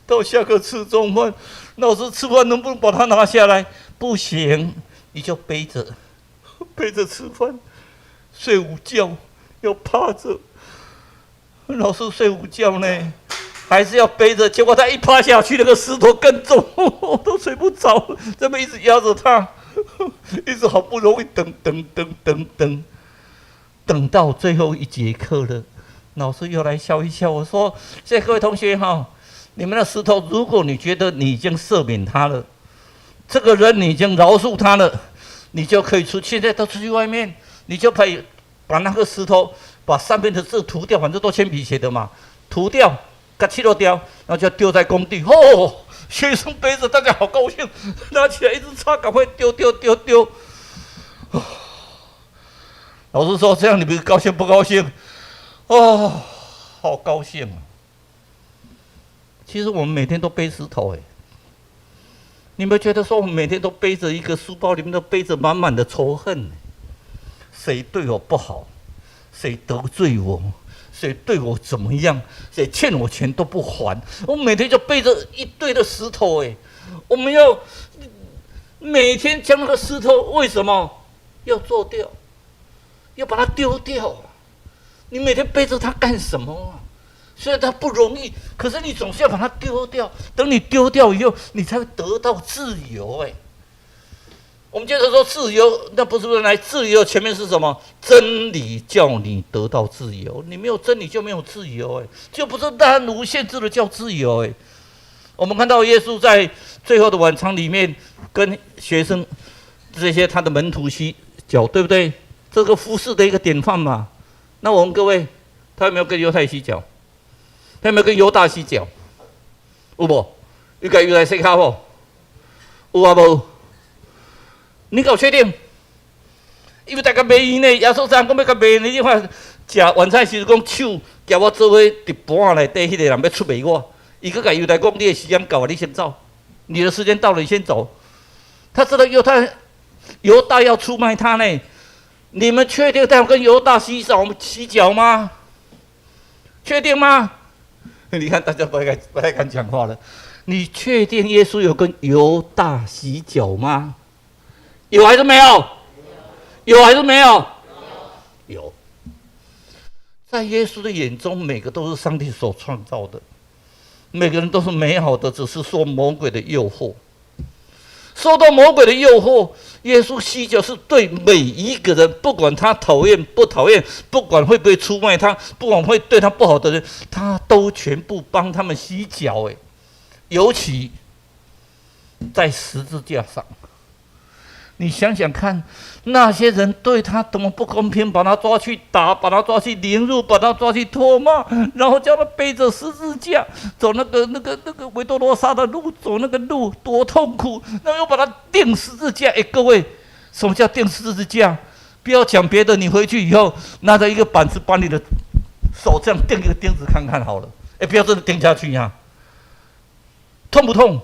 到下课吃中饭。老师吃饭能不能把它拿下来？不行，你就背着吃饭，睡午觉要趴着。老师睡午觉呢，还是要背着。结果他一趴下去，那个石头更重，我都睡不着，这么一直压着他，一直好不容易等到最后一节课了，老师又来笑一笑，我说：“谢谢各位同学哈。”你们的石头，如果你觉得你已经赦免他了，这个人你已经饶恕他了，你就可以现在都出去外面，你就可以把那个石头，把上面的字涂掉，反正都铅笔写的嘛，涂掉，给切落掉，然后就丢在工地。哦，学生背着，大家好高兴，拿起来一直擦，赶快丢。老师说：“这样你们高兴不高兴？”哦，好高兴啊！其实我们每天都背石头，你们觉得说我们每天都背着一个书包，里面都背着满满的仇恨，谁对我不好，谁得罪我，谁对我怎么样，谁欠我钱都不还，我每天就背着一堆的石头，我们要每天将那个石头为什么要做掉，要把它丢掉？你每天背着它干什么啊？虽然它不容易，可是你总是要把它丢掉。等你丢掉以后，你才会得到自由。我们接着说自由，那不是来自由前面是什么？真理叫你得到自由。你没有真理就没有自由，就不是单无限制的叫自由。我们看到耶稣在最后的晚餐里面跟学生这些他的门徒洗脚，对不对？这个服侍的一个典范嘛。那我问各位，他有没有跟犹太洗脚？他有没有跟犹大洗脚？有无？有跟犹太洗脚无？有啊无？你够确定？因为大家卖伊呢，耶稣讲要甲卖呢，你看食晚餐时讲手叫我做伙伫盘内底，迄个人要出卖我，伊搁甲犹太讲你的时间到了，你先走，你的时间到了，你先走。他知道犹大要出卖他呢。你们确定他要跟犹大洗脚吗？确定吗？你看大家不太敢讲话了。你确定耶稣有跟犹大洗脚吗？有还是没有？有还是没有？有。在耶稣的眼中，每个都是上帝所创造的，每个人都是美好的，只是受魔鬼的诱惑。受到魔鬼的诱惑，耶稣洗脚是对每一个人，不管他讨厌不讨厌，不管会不会出卖他，不管会对他不好的人，他都全部帮他们洗脚。尤其在十字架上，你想想看，那些人对他多么不公平，把他抓去打，把他抓去凌辱，把他抓去唾骂，然后叫他背着十字架走那个维多罗撒的路，走那个路多痛苦，然后又把他钉十字架。各位，什么叫钉十字架？不要讲别的，你回去以后拿着一个板子，把你的手这样钉一个钉子看看好了。不要真的钉下去呀，痛不痛？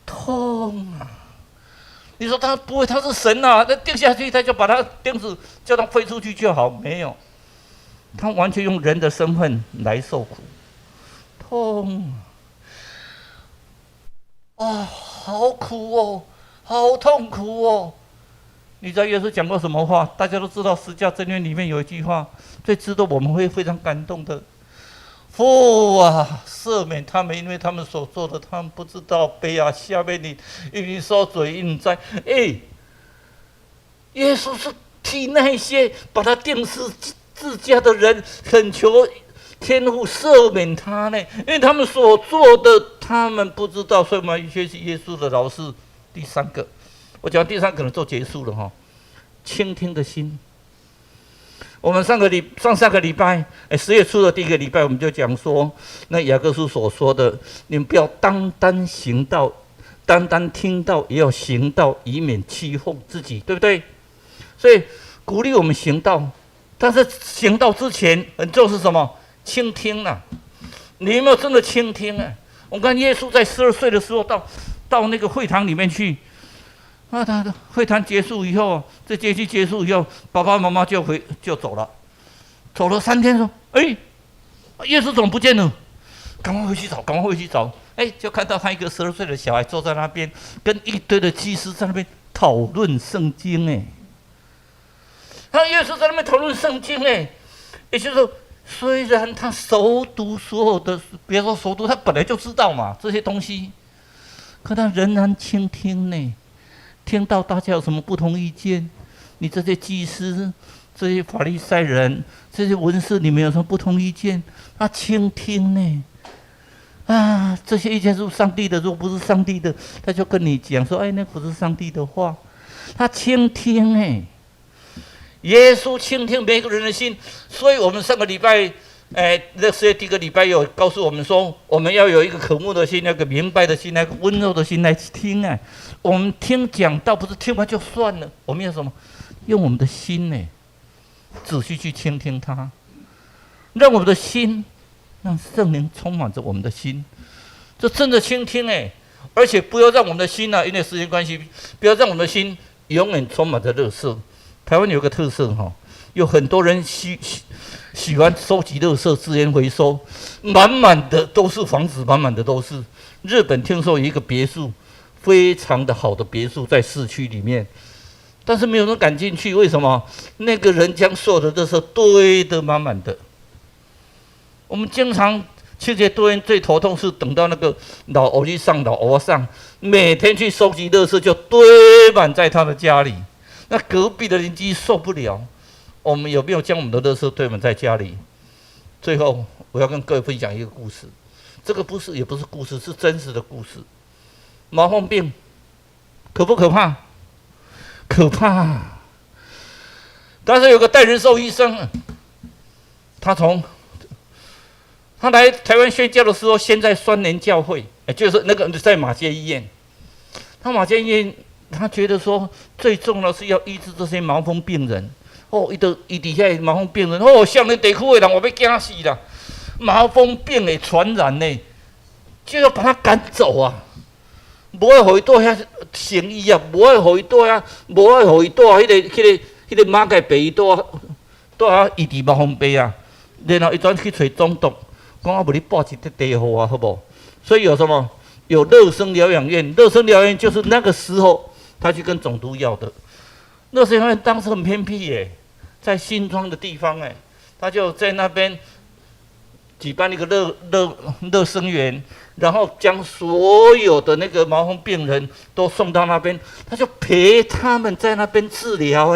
痛啊！你说他不会，他是神啊，那钉下去他就把他钉死，叫他飞出去就好？没有，他完全用人的身份来受苦，痛啊，好苦哦，好痛苦哦。你知道耶稣讲过什么话？大家都知道，十架真言里面有一句话，最值得我们会非常感动的。父啊，赦免他们，因为他们所做的，他们不知道。悲啊，下面你因你说嘴应在。耶稣是替那些把他钉死自家的人恳求天父赦免他呢，因为他们所做的，他们不知道。所以我们要学习耶稣的饶恕。第三个，我讲第三个可能就结束了哈，倾听的心。我们上上个礼拜，10月初的第一个礼拜，我们就讲说，那雅各书所说的，你们不要单单行道，单单听到，也要行道，以免欺哄自己，对不对？所以鼓励我们行道，但是行道之前，很重要是什么？倾听啊！你有没有真的倾听啊？我看耶稣在12岁的时候到那个会堂里面去。他的会谈结束以后，这节期结束以后，爸爸妈妈就走了，走了3天说：“耶稣怎么不见了？赶快回去找，赶快回去找！”就看到他一个12岁的小孩坐在那边，跟一堆的祭司在那边讨论圣经。耶稣在那边讨论圣经。也就是说，虽然他熟读所有的，别说熟读，他本来就知道嘛这些东西，可他仍然倾听呢。听到大家有什么不同意见？你这些祭司、这些法利赛人、这些文士，你们有什么不同意见？他倾听呢。这些意见是上帝的，如果不是上帝的，他就跟你讲说：“那不是上帝的话。”他倾听。耶稣倾听每个人的心，所以我们上个礼拜，那10月第一个礼拜有告诉我们说，我们要有一个渴慕的心，那个明白的心，那个温柔的心来听。我们听讲道不是听完就算了，我们要什么？用我们的心仔细去倾听他，让我们的心，让圣灵充满着我们的心，这真的倾听而且不要让我们的心因为时间关系，不要让我们的心永远充满着垃圾。台湾有个特色有很多人喜欢收集垃圾，资源回收，满满的都是房子，满满的都是。日本听说有一个别墅。非常的好的别墅在市区里面，但是没有人敢进去，为什么？那个人将所有的垃圾堆得满满的。我们经常清洁队员最头痛是等到那个老欧里上、老欧上，每天去收集垃圾就堆满在他的家里，那隔壁的邻居受不了。我们有没有将我们的垃圾堆满在家里？最后，我要跟各位分享一个故事，这个也不是故事，是真实的故事。麻风病可不可怕？可怕。但是有个戴仁寿医生，他来台湾宣教的时候，先在双年教会，就是那个在马偕医院。马偕医院，他觉得说最重要是要医治这些麻风病人。伊底下麻风病人，像那地区的人，我要惊死啦！麻风病的传染呢，就要把他赶走啊！无爱互伊住遐生意啊，无爱互伊住遐，无爱互伊住迄个马街病院住遐医治麻风病啊。然后伊转去找总督，讲无你报一个地号啊，好不好？所以有什么？有乐生疗养院，乐生疗养院就是那个时候他去跟总督要的。乐生疗养院当时很偏僻在新庄的地方他就在那边举办一个乐生园。然后将所有的那个麻风病人都送到那边，他就陪他们在那边治疗。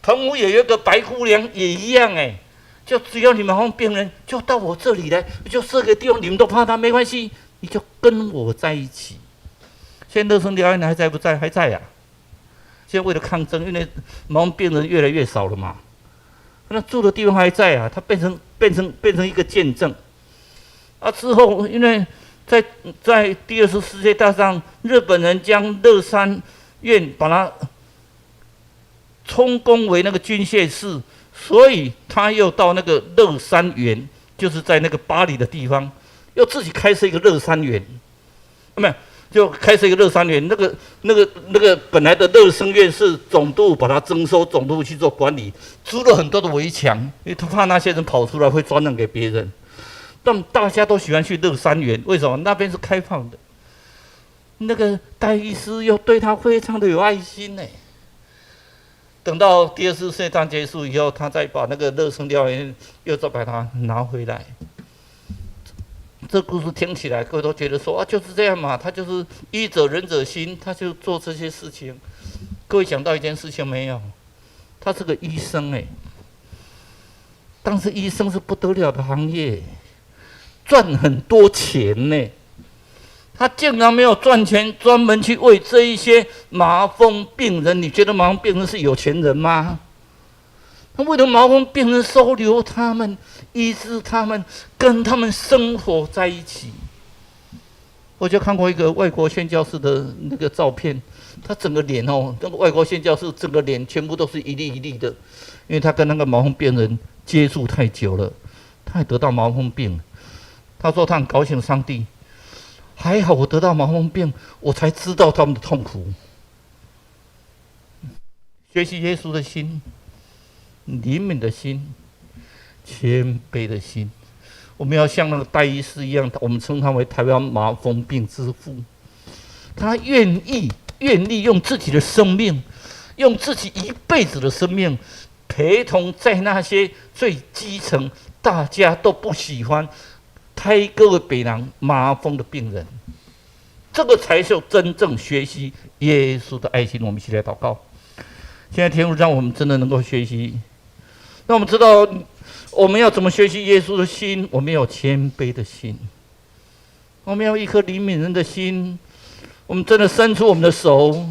澎湖也有一个白姑娘也一样就只要你麻风病人就到我这里来，就设个地方，你们都怕他没关系，你就跟我在一起。现在乐生疗养院还在不在？还在呀。现在为了抗争，因为麻风病人越来越少了嘛，那住的地方还在啊，它变成一个见证。之后，因为在第2次世界大战，日本人将乐山院把它充公为那个军械室，所以他又到那个乐山园，就是在那个巴黎的地方，又自己开设一个乐山园。就开设一个乐山园，那个本来的乐生院是总督把它征收，总督去做管理，筑了很多的围墙，因为他怕那些人跑出来会传染给别人。但大家都喜欢去乐山园，为什么？那边是开放的。那个戴医师又对他非常的有爱心呢。等到第二次世界大战结束以后，他再把那个乐生疗园又再把它拿回来。这故事听起来，各位都觉得说啊，就是这样嘛，他就是医者仁者心，他就做这些事情。各位想到一件事情没有？他是个医生哎，当时医生是不得了的行业，赚很多钱呢。他竟然没有赚钱，专门去为这一些麻风病人。你觉得麻风病人是有钱人吗？他为了麻风病人收留他们，医治他们，跟他们生活在一起。我就看过一个外国宣教士的那个照片，他整个脸哦，那个外国宣教士整个脸全部都是一粒一粒的，因为他跟那个麻风病人接触太久了，他也得到麻风病。他说他很高兴上帝，还好我得到麻风病，我才知道他们的痛苦。学习耶稣的心。怜悯的心，谦卑的心，我们要像那个戴医师一样，我们称他为台湾麻风病之父。他愿意利用自己的生命，用自己一辈子的生命，陪同在那些最基层、大家都不喜欢、胎哥的北南麻风的病人。这个才是真正学习耶稣的爱心。我们一起来祷告。现在天父让我们真的能够学习。那我们知道我们要怎么学习耶稣的心？我们要有谦卑的心，我们要一颗怜悯人的心。我们真的伸出我们的手，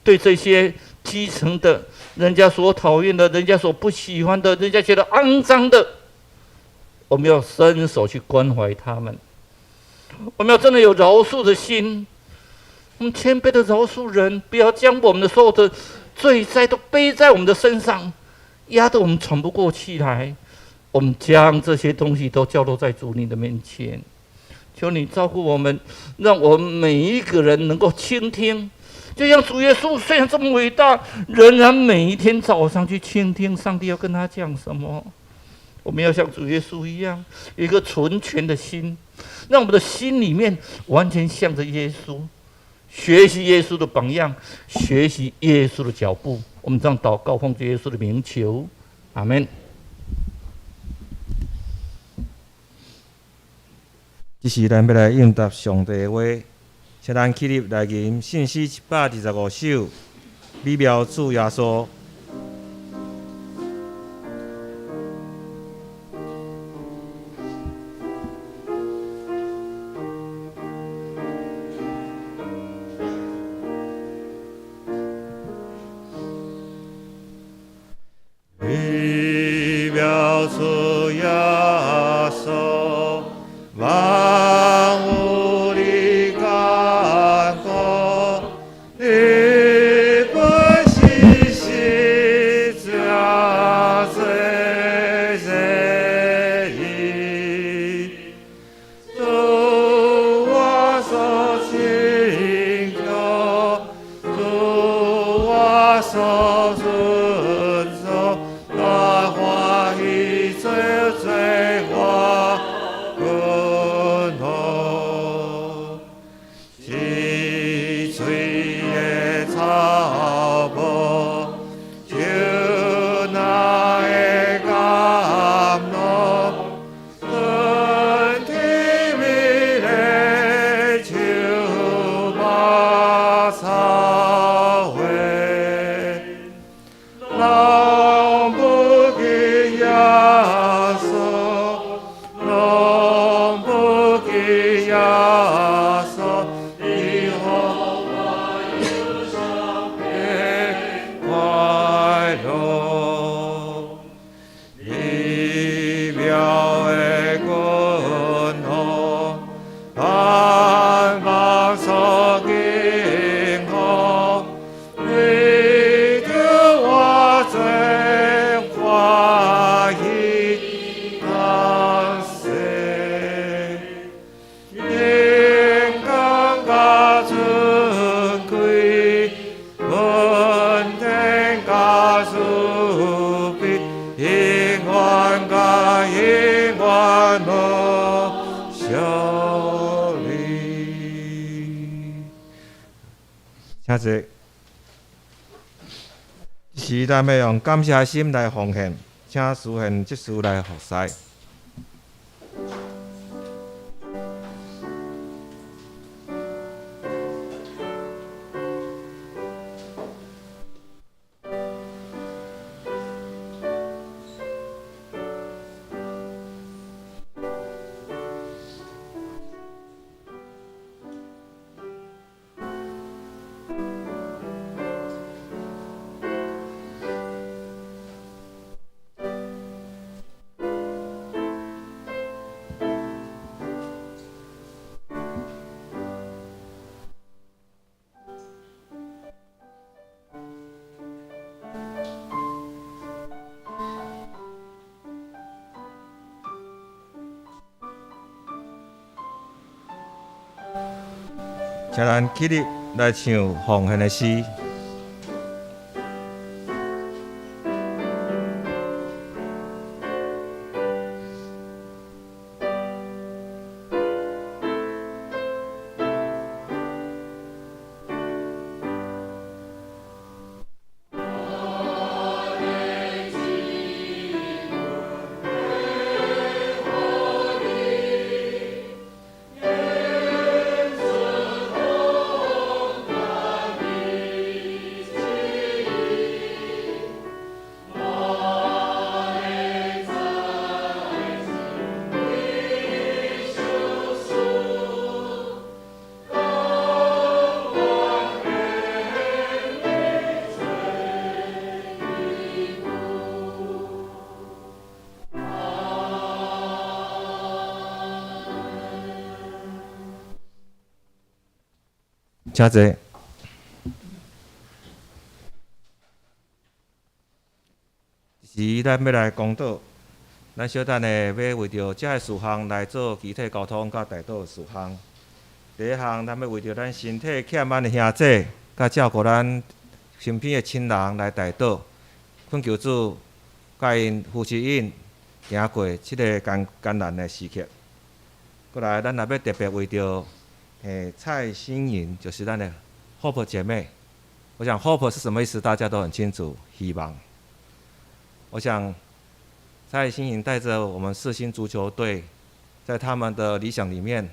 对这些基层的人家所讨厌的、人家所不喜欢的、人家觉得肮脏的，我们要伸手去关怀他们。我们要真的有饶恕的心，我们谦卑的饶恕人，不要将我们的所有的罪债都背在我们的身上，压得我们喘不过气来。我们将这些东西都交托在主你的面前，求你照顾我们，让我们每一个人能够倾听。就像主耶稣虽然这么伟大，仍然每一天早上去倾听上帝要跟他讲什么。我们要像主耶稣一样，有一个纯全的心，让我们的心里面完全向着耶稣，学习耶稣的榜样，学习耶稣的脚步。我们这样祷告，奉主耶稣的名求，阿们。这时咱要来应答上帝的话，请咱起立来吟信诗125首，美妙主耶稣。效力。请坐。是咱要用感谢心来奉献，请师献即事来服侍。请咱起立来唱奉献的诗。请坐。是咱要来公道，咱小等下要为着这个事项来做集体沟通甲代祷的事项。第一项，咱要为着咱身体欠咱的兄弟，甲照顾咱身边的亲人来代祷，恳求主甲因夫妻因行过即个艰难的时刻。过来，咱也要特别为着蔡欣莹，就是咱的 Hope 姐妹。我想 Hope 是什么意思，大家都很清楚，希望。我想蔡欣莹带着我们世新足球队，在他们的理想里面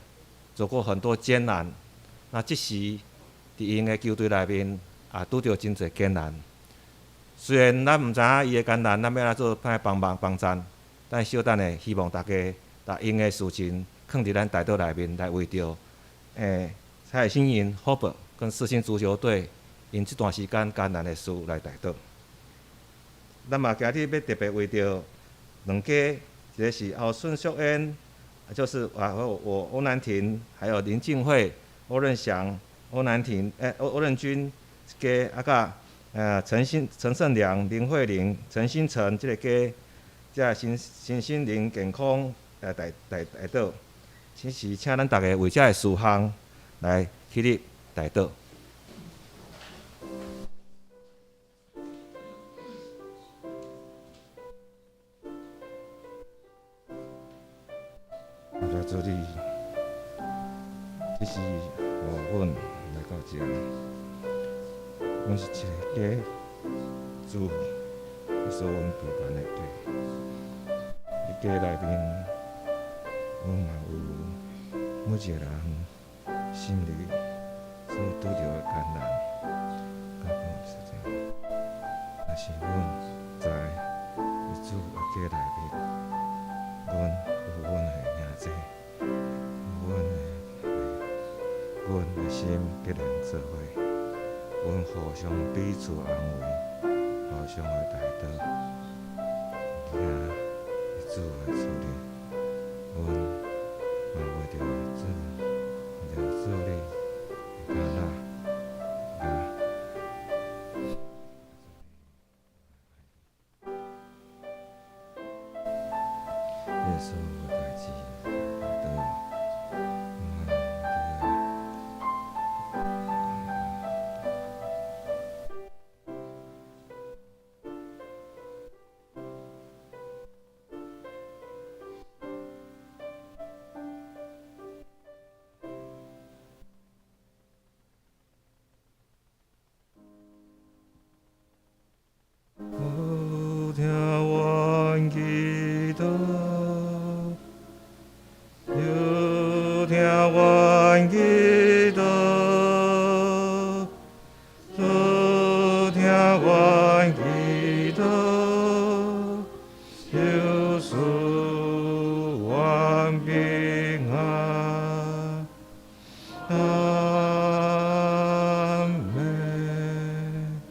走过很多艰难。那即时伫因的球队内面也拄着真侪艰难。虽然咱毋知影伊的艰难，咱要来做歹帮衬，但小等下希望大家把因的事情放伫咱台岛内面，来为着蔡欣莹 Hope 跟世新足球队因这段时间艰难的事来代祷。咱嘛今日要特别为着两家，一个是后顺淑恩，就是我欧南婷，还有林静慧、欧任祥、欧南婷、欧任君，一家啊甲陈胜良、林慧玲、陈新成这个家，这身心灵健康代祷。其实请咱大家为这个事项来起立代祷。助理，这是阮来到这，阮是一个家主，所阮陪伴的队。伫家内面，阮嘛有每一个人心里所拄着的艰难，甲阮是这样。但是阮知，主的家内面，阮有阮的兄弟。阮的心必然做伙，阮互相彼此安慰，互相的代祷，听主的处理。阮嘛为着主你的干那。耶稣的代志来代祷。听阮祈祷，主听阮祈祷，救赎阮平安。阿门。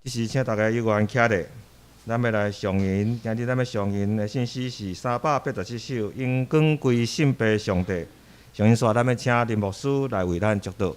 这时，请大家有缘徛咧。咱要来上吟，今日咱要上吟的信息是387首，因光归信父上帝。上吟煞，咱要请林牧师来为咱祝祷。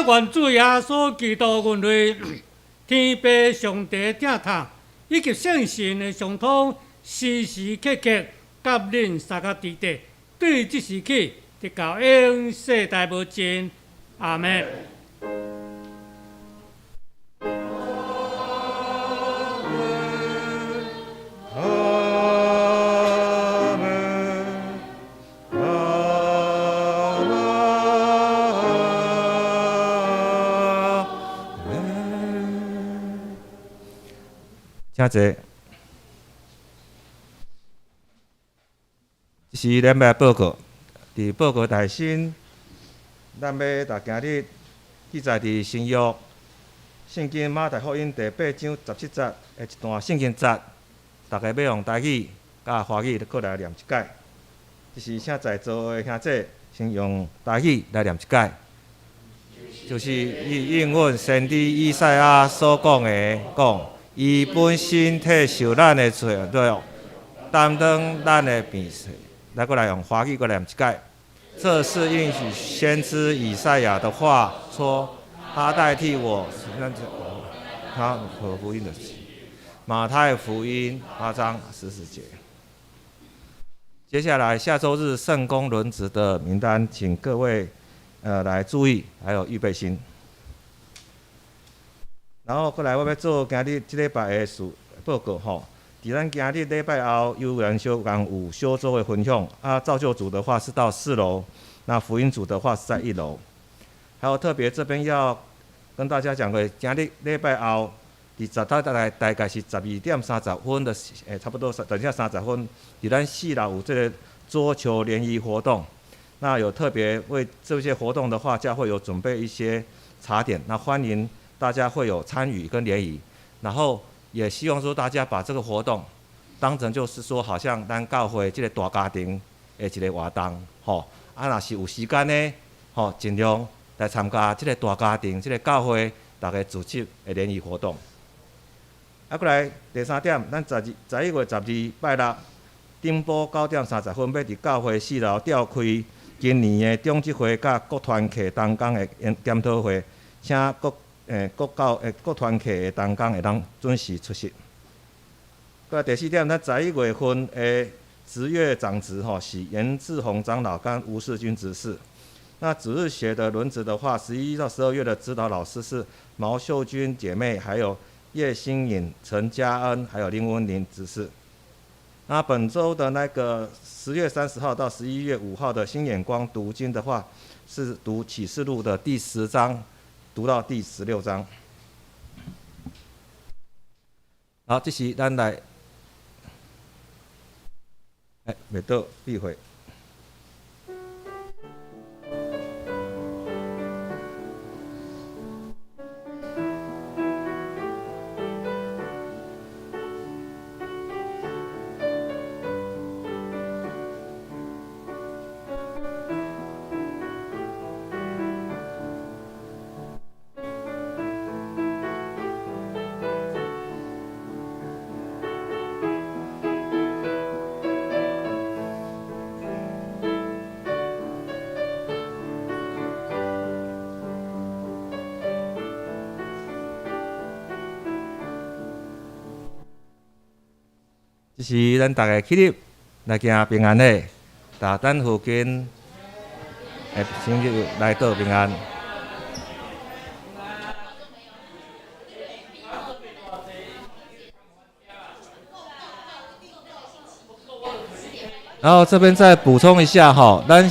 愿主耶稣基督阮为天父上帝正塔，以及圣神的上通，时时刻刻甲恁三个伫地，对即时起，直到永世代无尽。阿门。请坐。这是咱要报告。伫报告内身，咱要逐今日记载伫新约圣经马太福音第8章17节的一段圣经节，大家要用台语甲华语过来念一解。这是请在座的兄弟先用台语来念一解，就是应允先知以赛亚所讲的，讲。伊本身体受咱的罪恶，担当咱的病死。来过来用华语过来一解。这是应许先知以赛亚的话，说他代替我。他和福音的马太福音8章14节。接下来下周日圣公轮值的名单，请各位来注意，还有预备心。然后过来，我要做今日即礼拜的事报告吼。伫咱今日礼拜后，幼儿园小工有小组的分享啊。造就组的话是到4楼，那福音组的话是在1楼。还有特别这边要跟大家讲个，今日礼拜后，大概是12点30分的，差不多等下30分，伫咱4楼有这个桌球联谊活动。那有特别为这些活动的话，教会有准备一些茶点，那欢迎。大家会有参与跟联谊，然后也希望说大家把这个活动当成就是说，好像咱教会这个大家庭的一个活动，吼。啊，若是有时间呢，吼，尽量来参加这个大家庭、这个教会大家组织的联谊活动。啊，过来第3点，咱11月12拜六，顶晡9点30分要伫教会4楼召开今年的中职会甲各团契同工的检讨会，请各团契的同工会当准时出席。过来第4点，咱11月份的职业长职是严志宏长老跟吴世军执事。那主日学的轮值的话，11到12月的指导老师是毛秀君姐妹，还有叶新颖、陈嘉恩，还有林文玲执事。那本周的那个10月30号到11月5号的新眼光读经的话，是读启示录的第10章。读到第16章。好，这是咱来，未到闭会。这是咱大家起立来行平安礼，大咱附近的朋友来到平安。然后这边再补充一下哈，咱